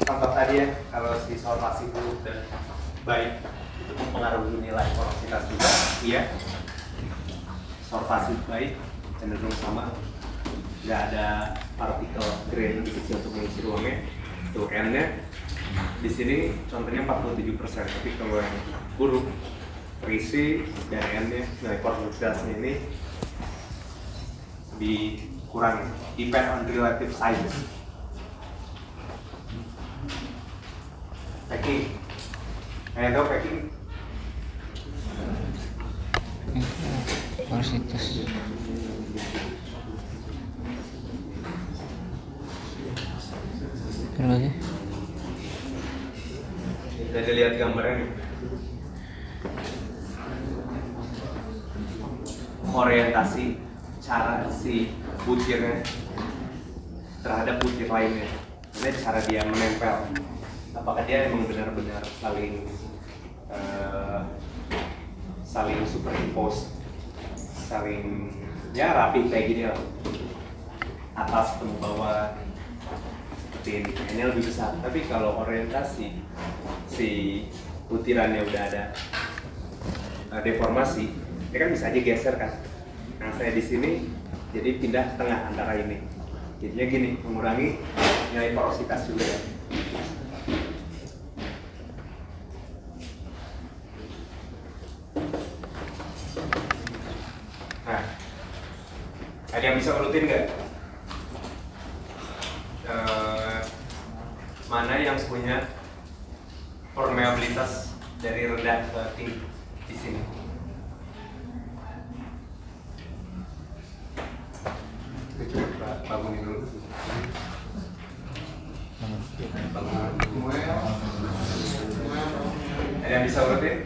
contoh tadi ya, kalau si solvasi buruk dan baik itu mempengaruhi nilai porositas juga. Iya, solvasi baik cenderung sama, nggak ada partikel grain lebih kecil untuk mengisi ruangnya. tuh N-nya di sini contohnya 47%, tapi kalau yang buruk terisi dari N-nya nilai porositasnya ini dikurangi, depend on relative size. Packing, tahu packing? Porositas. Terus aja. Udah dilihat gambarnya nih. Orientasi cara si butirnya terhadap butir lainnya. Ini cara dia menempel. Apakah dia emang benar-benar saling superimpose, saling ya rapi kayak gini lah. Atas ketemu bawah seperti ini lebih besar. Tapi kalau orientasi si butirannya udah ada deformasi, dia kan bisa aja geser kan. Nah saya di sini jadi pindah ke tengah antara ini. Jadinya gini, mengurangi nilai porositas juga ya. Nah, ada yang bisa urutin nggak? Mana yang punya permeabilitas dari rendah ke tinggi di sini? Coba bangunin dulu. Ada yang bisa urutin?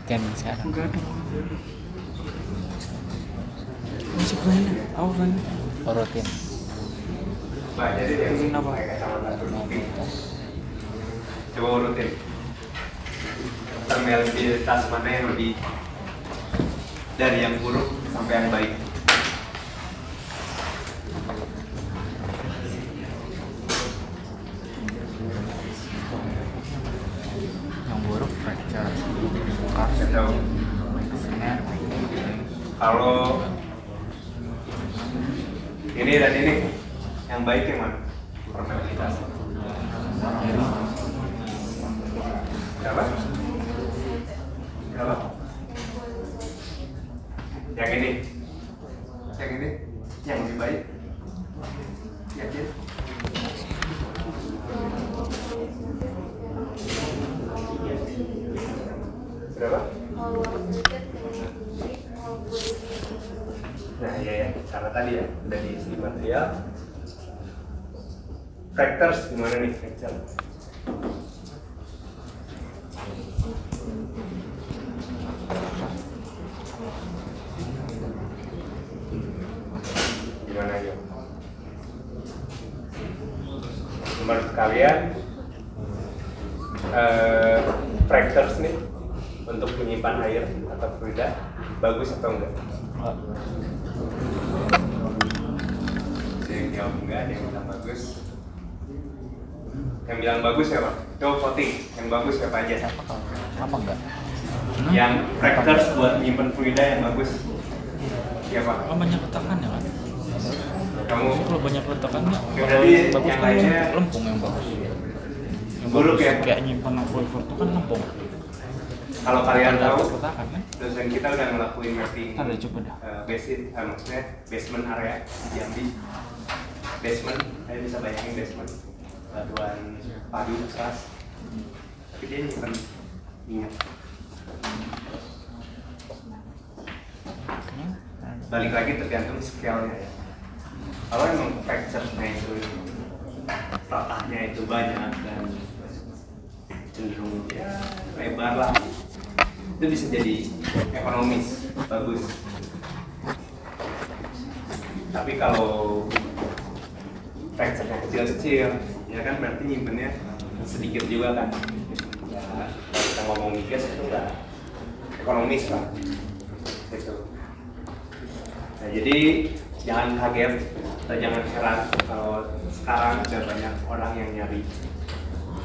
Kan sekarang. Masuk sana, aku sana. Urutin. Nah, jadi yang pakai kacamata berlubang. Coba urutin. Permeabilitas mana yang lebih dari yang buruk sampai yang baik? Yang buruk fracture. Tahu. Kalau ini dan ini, yang baik yang mana? Permeabilitas. Berapa? Berapa? Yang ini, yang lebih baik. Yakin? Berapa? Nah ya, karena tadi ya udah diisi material. Fractures gimana nih fracture? Gimana ya? Menurut kalian fractures nih untuk menyimpan air atau fluida bagus atau enggak? Ada yang jawab enggak, ada yang bilang bagus. Yang bilang bagus siapa? Coba voting, yang bagus siapa aja? Apa enggak? Yang fractures buat menyimpan fluida yang bagus siapa? Oh, banyak letakannya kan? Kamu? Kalau banyak letakannya, Berarti bagus yang kan lainnya lempung yang bagus. Yang buruk bagus, ya? Kayak nyimpan aquifer itu kan lempung. Kalau kalian Ada tahu, letakan kan? dosen kita udah ngelakuin mapping Ada coba dah. maksudnya basement area di Jambi. Basement, saya bisa bayangin basement batuan padu keras, tapi dia nyimpen minyak. Balik lagi tergantung scale-nya ya. Kalau emang fracture-nya itu patahnya itu banyak dan cenderung ya lebar lah, itu bisa jadi ekonomis bagus. Tapi kalau fracture-nya kecil-kecil ya kan berarti nyimpennya sedikit juga kan ya. Kalau kita ngomong migas itu enggak ekonomis lah gitu. Nah jadi jangan kaget atau jangan heran kalau sekarang ada banyak orang yang nyari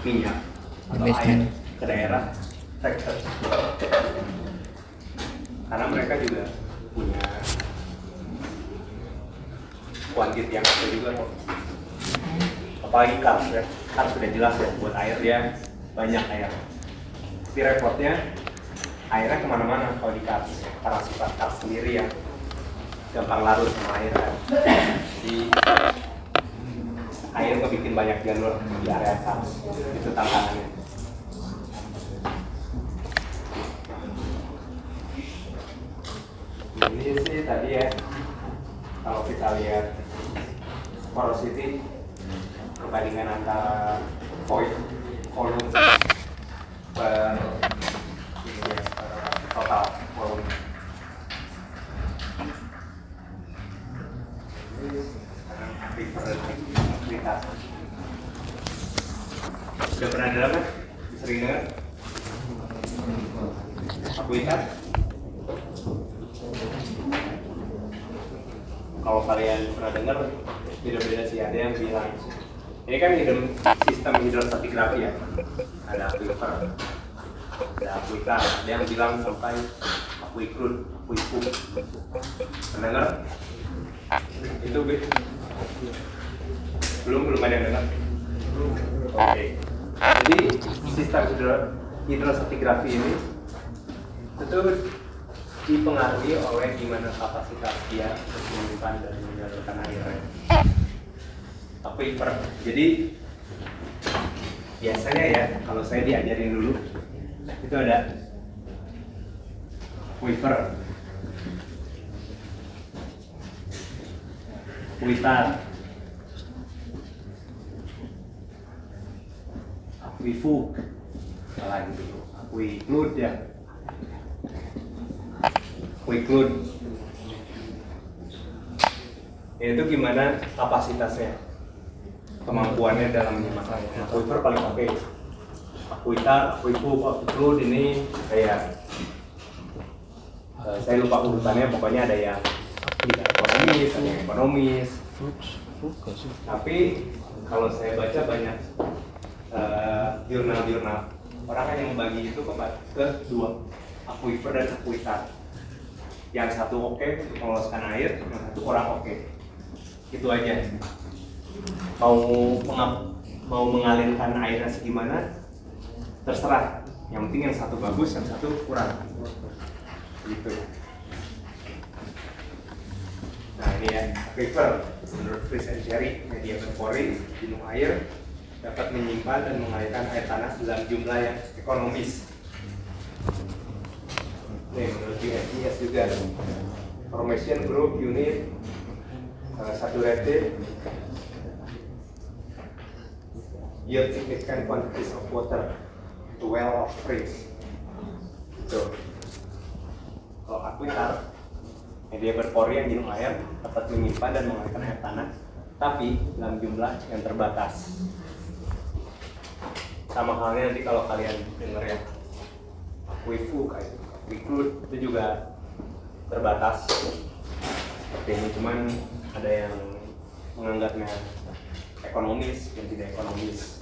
minyak atau air ke daerah fracture, karena mereka juga punya kuantit yang ada juga kok. Apalagi kars ya, kars sudah jelas ya buat air dia banyak air. Tapi repotnya airnya kemana-mana kalau di kars karena sifat kars sendiri ya gampang larut sama air kan. Jadi air kebikin banyak jalur di area kars, itu tantangannya. Ini sih tadi ya, kalau kita lihat porosity perbandingan antara void volume per ini ya, total volume. Ini sekarang aktivitas. Sudah pernah dengar kan? Sering dengar? Akuitas? Kalau kalian pernah dengar, beda-beda sih. Ada yang bilang ini kan sistem hidrostratigrafi ya, ada aquifer, ada aquita, ada yang bilang sampai aquicrude, aquifer. Pernah dengar? Itu belum ada yang dengar. Oke. Jadi sistem hidrostratigrafi ini itu dipengaruhi oleh gimana kapasitas dia menyimpan dan menyalurkan airnya. Aquifer. Jadi biasanya ya kalau saya diajarin dulu itu ada aquifer, aquitar, aquifug, salah gitu, aquiclude ya. Aquiclude. Itu gimana kapasitasnya, kemampuannya dalam menyimpan air. Aquifer paling oke. Aquita, aquifug, aquiclude ini kayak saya lupa urutannya, pokoknya ada yang tidak ekonomis, ada yang ekonomis. Tapi kalau saya baca banyak jurnal-jurnal, orang kan yang membagi itu ke dua, aquifer dan aquita. Yang satu oke untuk meloloskan air, yang satu kurang oke. Itu aja. Mau mengalirkan airnya segimana terserah. Yang penting yang satu bagus, yang satu kurang. Gitu. Nah ini ya, aquifer menurut Fries and Cherry, media berpori, jenuh air dapat menyimpan dan mengalirkan air tanah dalam jumlah yang ekonomis. Nih, menurut USGS juga formation group unit saturated yield significant quantities of water to well of springs. So, kalau aquifer, media berpori yang jenuh air dapat menyimpan dan mengalirkan air tanah, tapi dalam jumlah yang terbatas. Sama halnya nanti kalau kalian dengar ya, aquifug kayak aquiclude itu juga terbatas seperti ini, cuman ada yang menganggapnya ekonomis dan tidak ekonomis.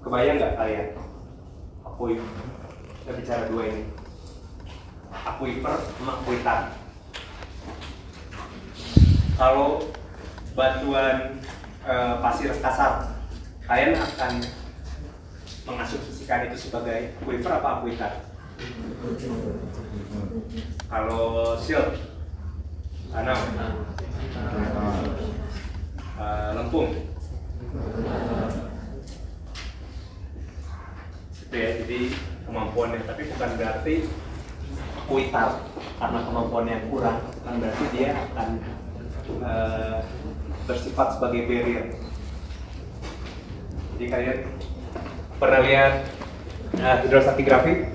Kebayang nggak kalian? Kita bicara dua ini, aquifer sama aquita. Kalau batuan pasir kasar, kalian akan mengasumsikan itu sebagai aquifer apa aquita? Kalau silt, tanam, lempung, itu ya. Jadi kemampuannya, tapi bukan berarti aquita karena kemampuannya yang kurang, bukan berarti dia akan bersifat sebagai barrier. Jadi kalian pernah lihat hidrostratigrafi?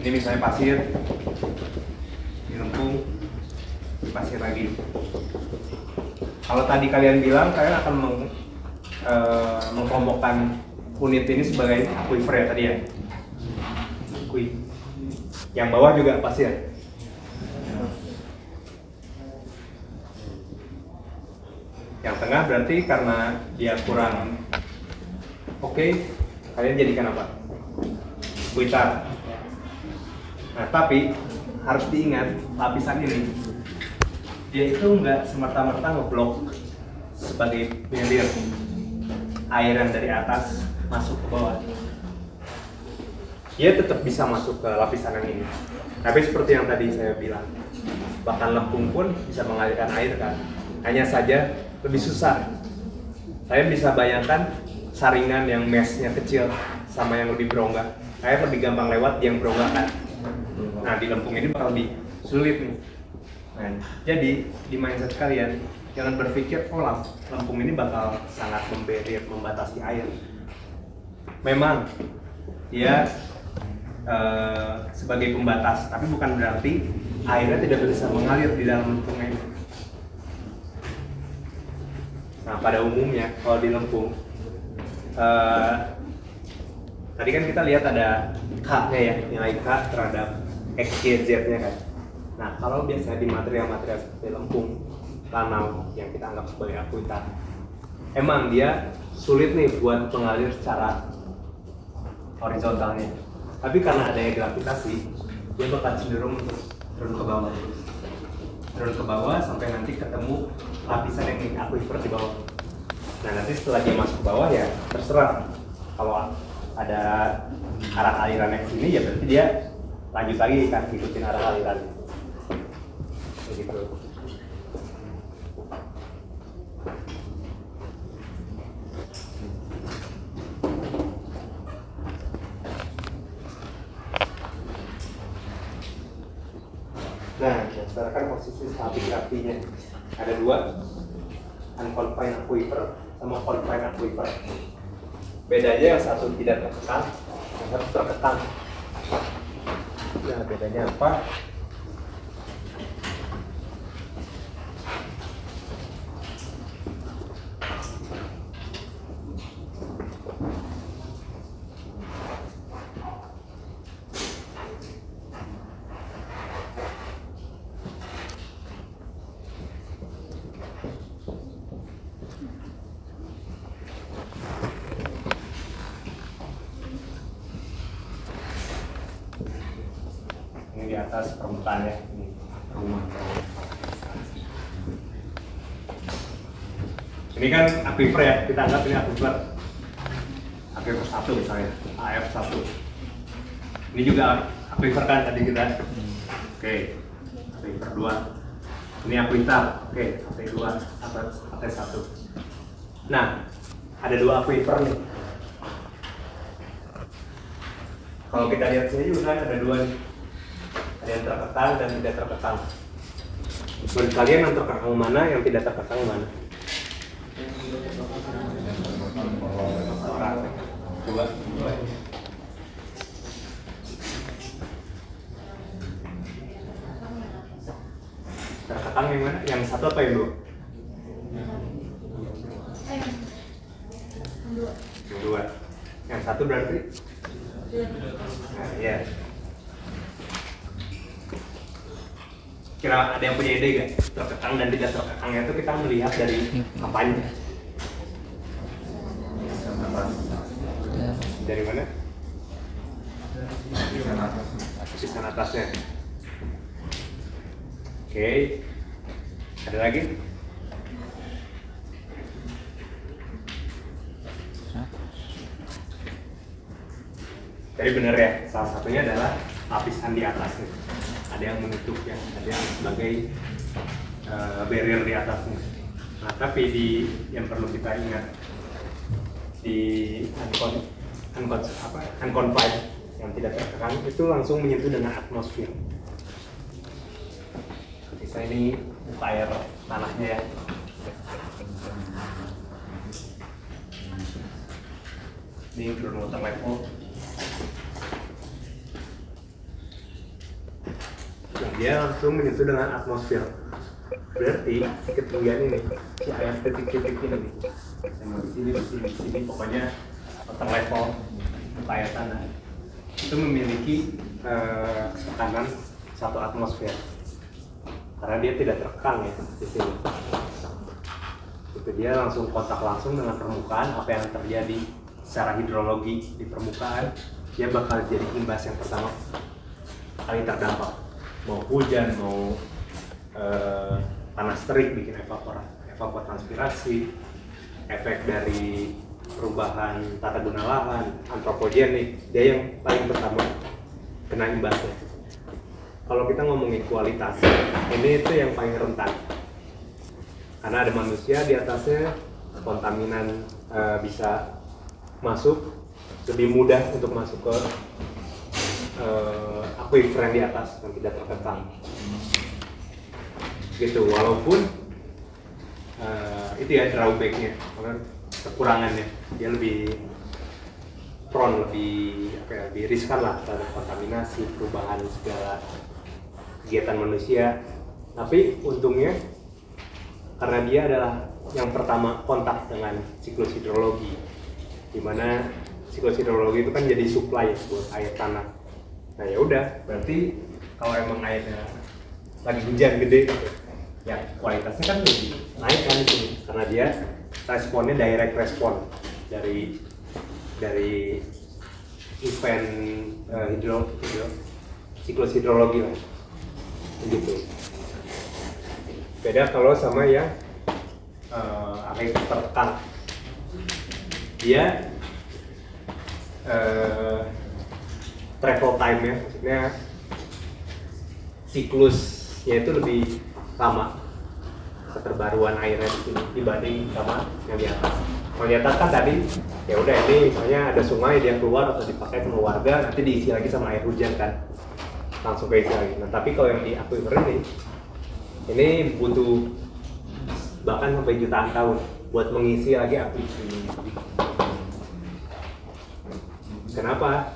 Ini misalnya pasir, ini lempung, ini pasir lagi. Kalau tadi kalian bilang kalian akan mengkelompokkan unit ini sebagai aquifer ya tadi ya. Yang bawah juga pasir. Yang tengah berarti karena dia kurang oke, kalian jadikan apa? kuitar. Nah, tapi harus diingat lapisan ini dia itu nggak semerta-merta ngeblok sebagai barrier air yang dari atas masuk ke bawah. Dia tetap bisa masuk ke lapisan yang ini. Tapi seperti yang tadi saya bilang, bahkan lempung pun bisa mengalirkan air kan. Hanya saja lebih susah. Saya bisa bayangkan saringan yang mesnya kecil sama yang lebih berongga. Air lebih gampang lewat yang berongga kan. Nah, di lempung ini bakal lebih sulit nih. Nah, jadi di mindset kalian jangan berpikir oh lempung ini bakal sangat membatasi air. Memang dia sebagai pembatas, tapi bukan berarti airnya tidak bisa mengalir di dalam lempungnya. Nah, pada umumnya kalau di lempung tadi kan kita lihat ada K-nya ya, nilai K terhadap X, Y, Z-nya kan. Nah, kalau biasanya di material-material seperti lempung, lanau yang kita anggap sebagai akuitar, emang dia sulit nih buat mengalir secara horizontalnya. Tapi karena adanya gravitasi, dia bakal cenderung untuk turun ke bawah terus. Turun ke bawah sampai nanti ketemu lapisan yang akuifer di bawah. Nah, nanti setelah dia masuk ke bawah ya terserah. Kalau ada arah alirannya ke sini ya berarti dia lanjut lagi kan ngikutin arah aliran. Begitu. Nah, berdasarkan posisi stratigraphinya ada dua, unconfined aquifer sama confined aquifer. Bedanya yang satu tidak terkekang, yang satu terkekang. Nah, bedanya apa? Di atas permukaan ya, ini rumah. Ini kan aquifer ya, kita anggap ini aquifer. Aquifer 1 misalnya, AF1. Ini juga aquifer kan tadi kita. Oke, aquifer 2. Ini akuitar. Oke, AP2, AP1. Nah, ada dua aquifer nih. Kalau kita lihat sini juga kan ada dua nih. Ada yang terkekang dan tidak terkekang. Menurut kalian yang terkekang mana, yang tidak terkekang mana? Dua. Terkekang yang mana? Yang satu apa yang dua? Yang dua. Yang satu berarti? Nah, ya. Kira ada yang punya ide gak? Terkekang dan tidak terkekangnya itu kita melihat dari apanya? Dari mana? Lapisan atasnya. Oke. Ada lagi? Jadi benar ya, salah satunya adalah lapisan di atasnya. Ada yang menutupnya, ada yang sebagai barrier di atasnya. Nah, tapi yang perlu kita ingat di unconfined yang tidak terkekang itu langsung menyentuh dengan atmosfer. Misalnya ini muka air tanahnya ya. Ini ground water level. Nah, dia langsung menyentuh dengan atmosfer. Berarti ketinggian ini, si air titik-titik ini nih, yang di sini, pokoknya water level muka air tanah itu memiliki tekanan 1 atmosfer. Karena dia tidak terkekang ya di sini. Itu dia langsung kontak langsung dengan permukaan. Apa yang terjadi secara hidrologi di permukaan dia bakal jadi imbas yang pertama kali terdampak. Mau hujan, mau panas terik bikin evapotranspirasi, efek dari perubahan tata guna lahan, antropogenik, dia yang paling pertama kena imbasnya. Kalau kita ngomongin kualitas, ini itu yang paling rentan. Karena ada manusia di atasnya, kontaminan bisa masuk, lebih mudah untuk masuk ke aquifer yang di atas yang tidak terkekang. Gitu, walaupun itu ya drawback-nya, kekurangannya, dia lebih prone, lebih riskan lah terhadap kontaminasi, perubahan segala kegiatan manusia. Tapi untungnya karena dia adalah yang pertama kontak dengan siklus hidrologi, di mana siklus hidrologi itu kan jadi supply buat air tanah. Nah ya udah, berarti kalau emang airnya lagi hujan gede gitu, ya kualitasnya kan lebih naik kan di sini, karena dia responnya direct respon dari event siklus hidrologi lah, begitu. Beda kalau sama yang aquifer terkekang, dia travel time-nya, maksudnya siklusnya itu lebih lama, keterbaruan airnya di sini dibanding sama yang di atas. Kalau di atas kan tadi ya udah, ini misalnya ada sungai, dia keluar atau dipakai sama warga, nanti diisi lagi sama air hujan kan, langsung keisi lagi. Nah tapi kalau yang di aquifer ini butuh bahkan sampai jutaan tahun buat mengisi lagi aquifer ini. Kenapa?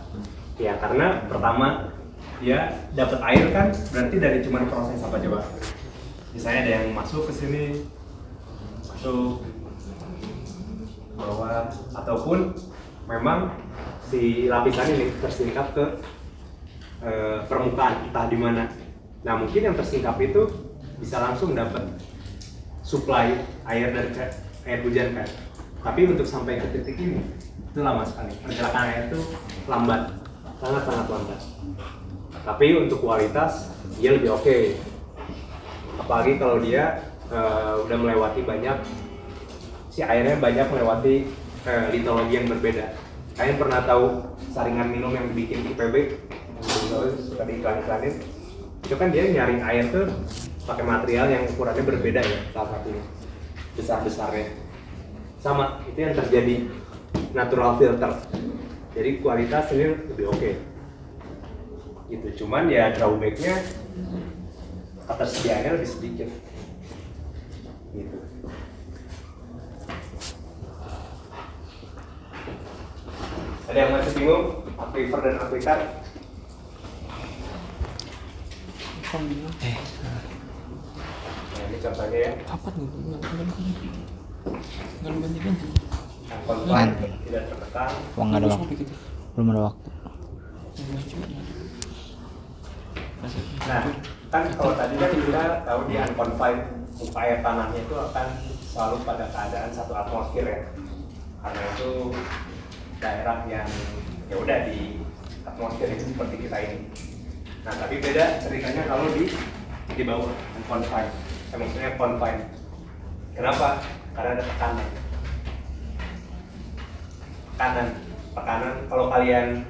Ya karena pertama dia dapat air kan berarti dari cuman proses apa coba? Misalnya ada yang masuk ke sini, masuk bawah, ataupun memang si lapisan ini tersingkap ke permukaan entah di mana. Nah mungkin yang tersingkap itu bisa langsung dapat supply air dari air hujan kan. Tapi untuk sampai ke titik ini itu lama sekali. Pergerakan air itu lambat, sangat lambat. Tapi untuk kualitas dia lebih oke. Apalagi kalau dia udah melewati banyak, si airnya banyak melewati litologi yang berbeda. Kalian pernah tahu saringan minum yang dibikin IPB yang suka diiklan-iklanin? Itu kan dia nyaring air tuh pakai material yang ukurannya berbeda ya, salah satunya besar-besarnya. Sama, itu yang terjadi natural filter. Jadi kualitas ini lebih oke. Gitu. Cuman ya drawback-nya ketersediaannya lebih sedikit. Gitu. Ada yang masih bingung aquifer dan aquifer? Nah, ini contohnya ya. Kapan nih? Nggak lu ganti. Konflik tidak tertekan. Wah, nggak ada waktu. Belum ada waktu. Nah, kan kalau tadi kan kita tahu di unconfined muka air tanahnya itu akan selalu pada keadaan 1 atmosfer ya. Karena itu daerah yang ya udah di atmosfer itu seperti kita ini. Nah, tapi beda ceritanya kalau di bawah unconfined. Maksudnya confined. Kenapa? Karena ada tekanan. Kalau kalian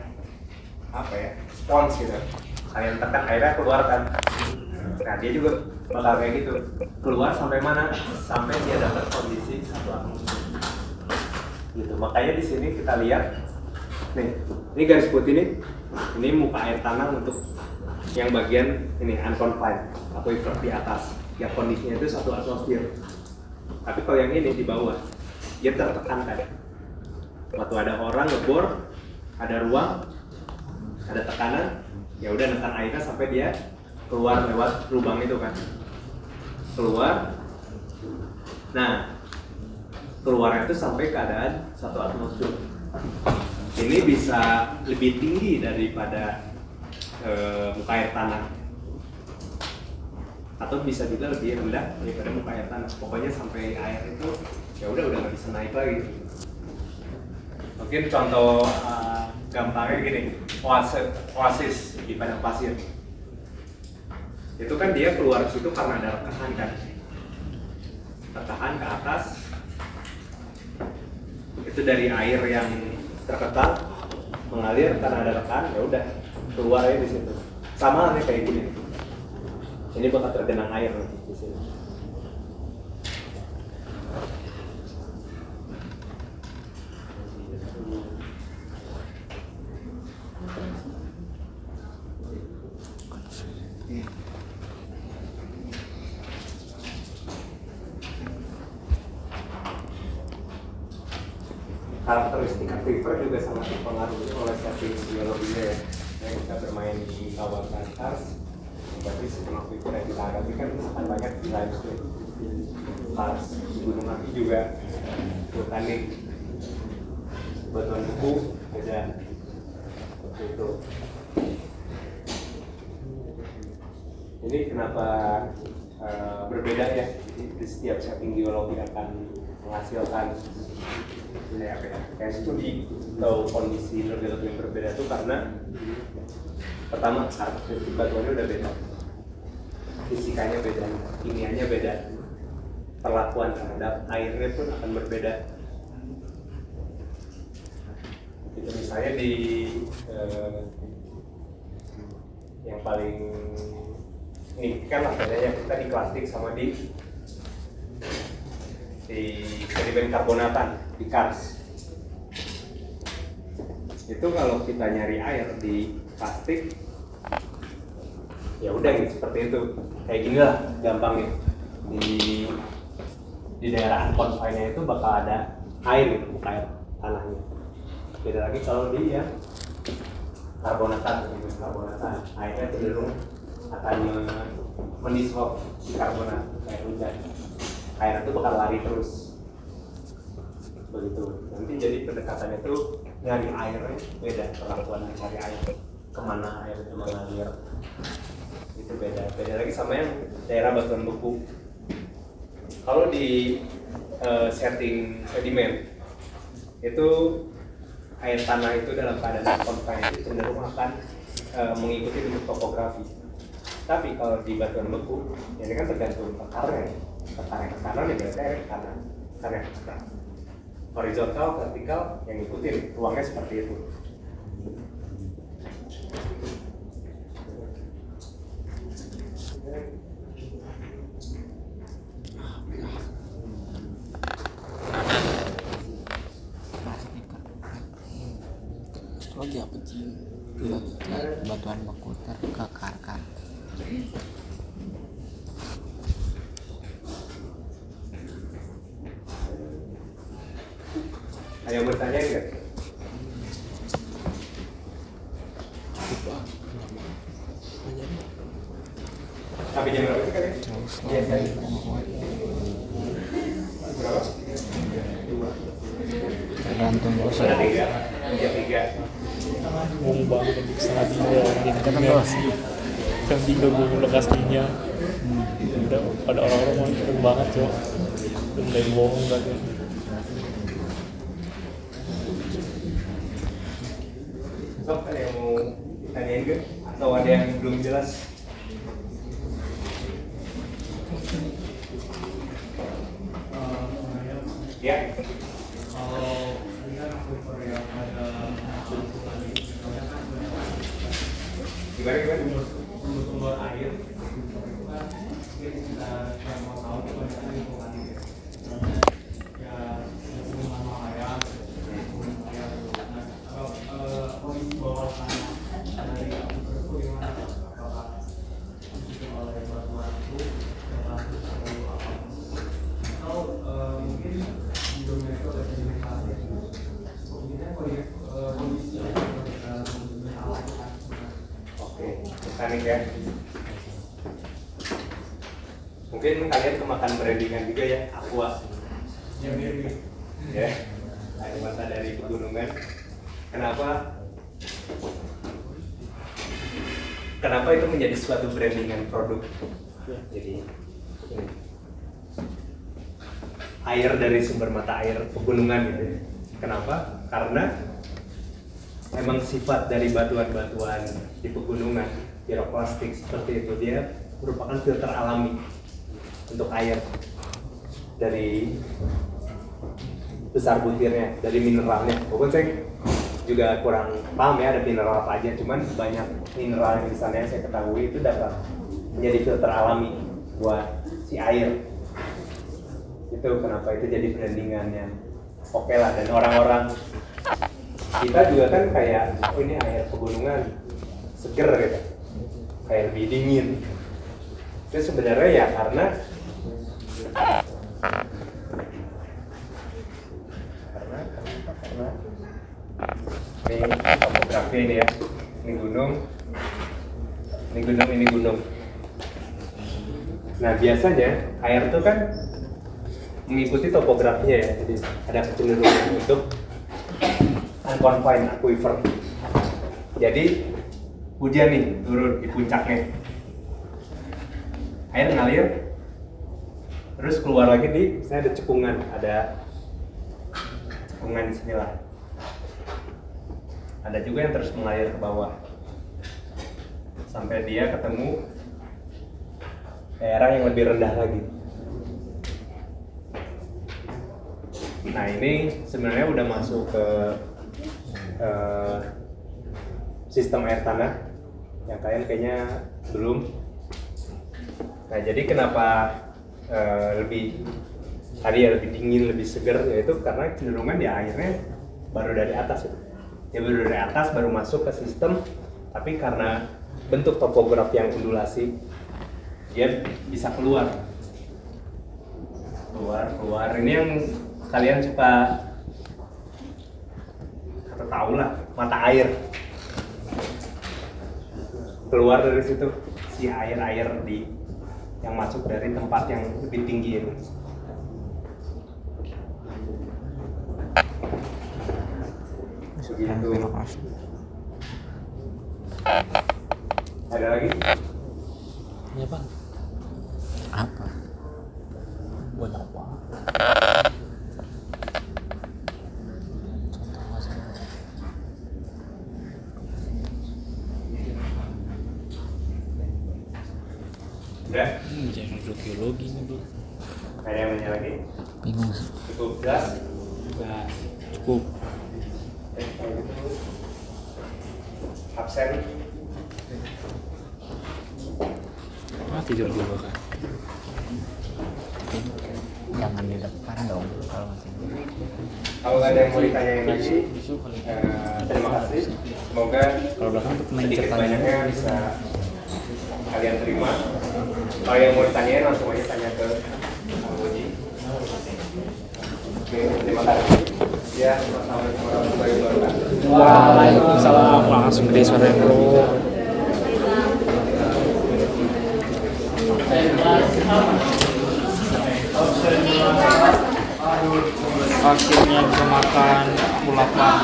apa ya, spons gitu, kalian tekan airnya keluar kan. Nah dia juga bakal kayak gitu, keluar sampai mana? Sampai dia dapat kondisi 1 atmosfer. Gitu. Makanya di sini kita lihat, nih, ini garis putih ini muka air tanah untuk yang bagian ini unconfined, aquifer di atas, yang kondisinya itu 1 atmosfer. Tapi kalau yang ini di bawah, dia tertekan kan. Waktu ada orang ngebor, ada ruang, ada tekanan, ya udah nekan airnya sampai dia keluar lewat lubang itu kan. Keluar. Nah, keluarnya itu sampai keadaan 1 atmosfer. Ini bisa lebih tinggi daripada muka air tanah. Atau bisa juga lebih rendah daripada muka air tanah. Pokoknya sampai air itu ya udah nggak bisa naik lagi. Mungkin contoh gampangnya gini, oasis di padang pasir. Itu kan dia keluar situ karena ada rekahan kan, rekahan ke atas. Itu dari air yang terkekang mengalir karena ada rekahan, ya udah keluar aja di situ. Sama halnya kayak gini. Ini bakal tergenang air di sini. Karakteristik aquifer juga sangat dipengaruhi oleh setting biologinya ya. Yang kita bermain di kawasan kars, berarti sistem aquifer yang kita hadapi kan sangat banyak di limestone. Kars di gunung api juga vulkanik, batuan beku beda seperti itu. Ini kenapa berbeda ya? Di setiap setting geologi akan menghasilkan kayak studi atau kondisi hidrogeolog yang berbeda itu karena pertama karakteristik batuannya udah beda, fisikanya beda, kimianya beda, perlakuan terhadap airnya pun akan berbeda. Itu misalnya di yang paling signifikan lah bedanya kita di klasik sama di sedimen karbonatan di kars. Itu kalau kita nyari air di plastik, ya udah gitu seperti itu. Kayak gini lah gampangnya. Di daerah unconfined-nya itu bakal ada air gitu, bukan air tanahnya. Beda lagi kalau di yang karbonatan, airnya cenderung akan mendissolve si karbonat kayak hujan. Air itu bakal lari terus begitu. Nanti jadi pendekatannya itu nyari airnya beda, perlakuan mencari air, kemana air itu mengalir itu beda. Beda lagi sama yang daerah batuan beku. Kalau di setting sedimen itu air tanah itu dalam keadaan confined itu cenderung akan mengikuti bentuk topografi. Tapi kalau di batuan beku, ini kan tergantung akarnya. Akarnya ke kanan ya berarti air ke kanan, akarnya ke kanan. Horizontal, vertikal yang ngikutin, ruangnya seperti itu. Lagi apa sih? Batuan beku terkekar. Ada yang bertanya nggak? Sampai jam berapa sih kalian? Biasanya. Berapa? 2. Tergantung bos. Ada 3. Jam 3. Ngomong banget untuk setengah 3 kan bos jam 3 gue lokasinya udah pada orang-orang mau cepet banget cok udah mulai bohong berarti. Sok ada yang mau ditanyain nggak? Atau ada yang belum jelas? Ya. Kalau ini kan aquifer yang ada Gimana? sumber air itu kan kita mau tahu itu bagaimana lingkungan ya lingkungan Malaya, kondisi bawah tanah dari aquifer itu gimana? Apakah disusun oleh batuan itu atau apa? Atau mungkin didominasi oleh sedimentasi? Kemudian kondisinya Teknik ya. Mungkin kalian kemakan brandingan juga ya, Aqua. yang mirip. Ya, air mata dari pegunungan. Kenapa itu menjadi suatu brandingan produk? Jadi ini. Air dari sumber mata air pegunungan gitu. Kenapa? Karena emang sifat dari batuan-batuan di pegunungan piroklastik seperti itu, dia merupakan filter alami untuk air dari besar butirnya, dari mineralnya. Walaupun saya juga kurang paham ya ada mineral apa aja, cuman banyak mineral yang di sana yang saya ketahui itu dapat menjadi filter alami buat si air. Itu kenapa itu jadi brandingan yang oke lah, dan orang-orang kita juga kan kayak oh ini air pegunungan seger gitu, kayak lebih dingin. Itu sebenarnya ya karena ini topografi ini ya, ini gunung. Nah biasanya air itu kan mengikuti topografinya ya, jadi ada kecenderungan untuk unconfined aquifer. Jadi hujan nih turun di puncaknya, air ngalir, terus keluar lagi di, misalnya ada cekungan di sini lah. Ada juga yang terus mengalir ke bawah sampai dia ketemu daerah yang lebih rendah lagi. Nah ini sebenarnya udah masuk ke sistem air tanah yang kalian kayaknya belum. Nah jadi kenapa lebih dingin, lebih segar, yaitu karena cenderungan ya airnya baru dari atas itu. Ya baru dari atas, baru masuk ke sistem, tapi karena bentuk topografi yang undulasi, dia bisa keluar. Ini yang kalian suka atau tahu lah, mata air. Keluar dari situ si air yang masuk dari tempat yang lebih tinggi itu. Begitu. Ada lagi? Ini apa? Apa? Buat apa? Contoh masalah. Udah? Jangan geologi nih bro. Ada yang nanya lagi? Bingung sih. Cukup jelas? Nah, cukup. Absen? Tidur dulu kan. Jangan di depan dong kalau masih. Kalau nggak ada yang mau ditanyain lagi, terima kasih. Semoga Kalau belakang tuh pemain sedikit ceritanya. banyaknya bisa kalian terima. Kalau yang mau ditanyain langsung aja tanya ke Kang Boji. Oke, terima kasih. Ya, wassalamualaikum warahmatullahi wabarakatuh. Waalaikumsalam. Langsung gede suara bro. Akhirnya bisa makan kulapan.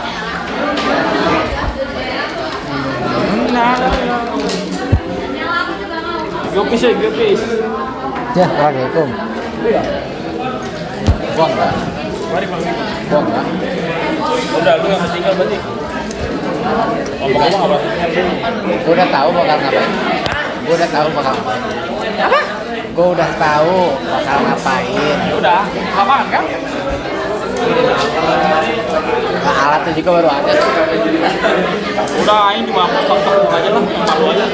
Gopis ya, gopis. Ya, Waalaikumsalam. Buang nggak? Mari Bang. Buang nggak? Udah, lu nggak mau tinggal berarti. Ngomong-ngomong apa? Gue udah tahu bakal ngapain. Apa? Gue udah tahu bakal ngapain. Ya udah, lapangan kan? Nah, alatnya juga baru ada. Udah, ini cuma potong aja lah, malu aja.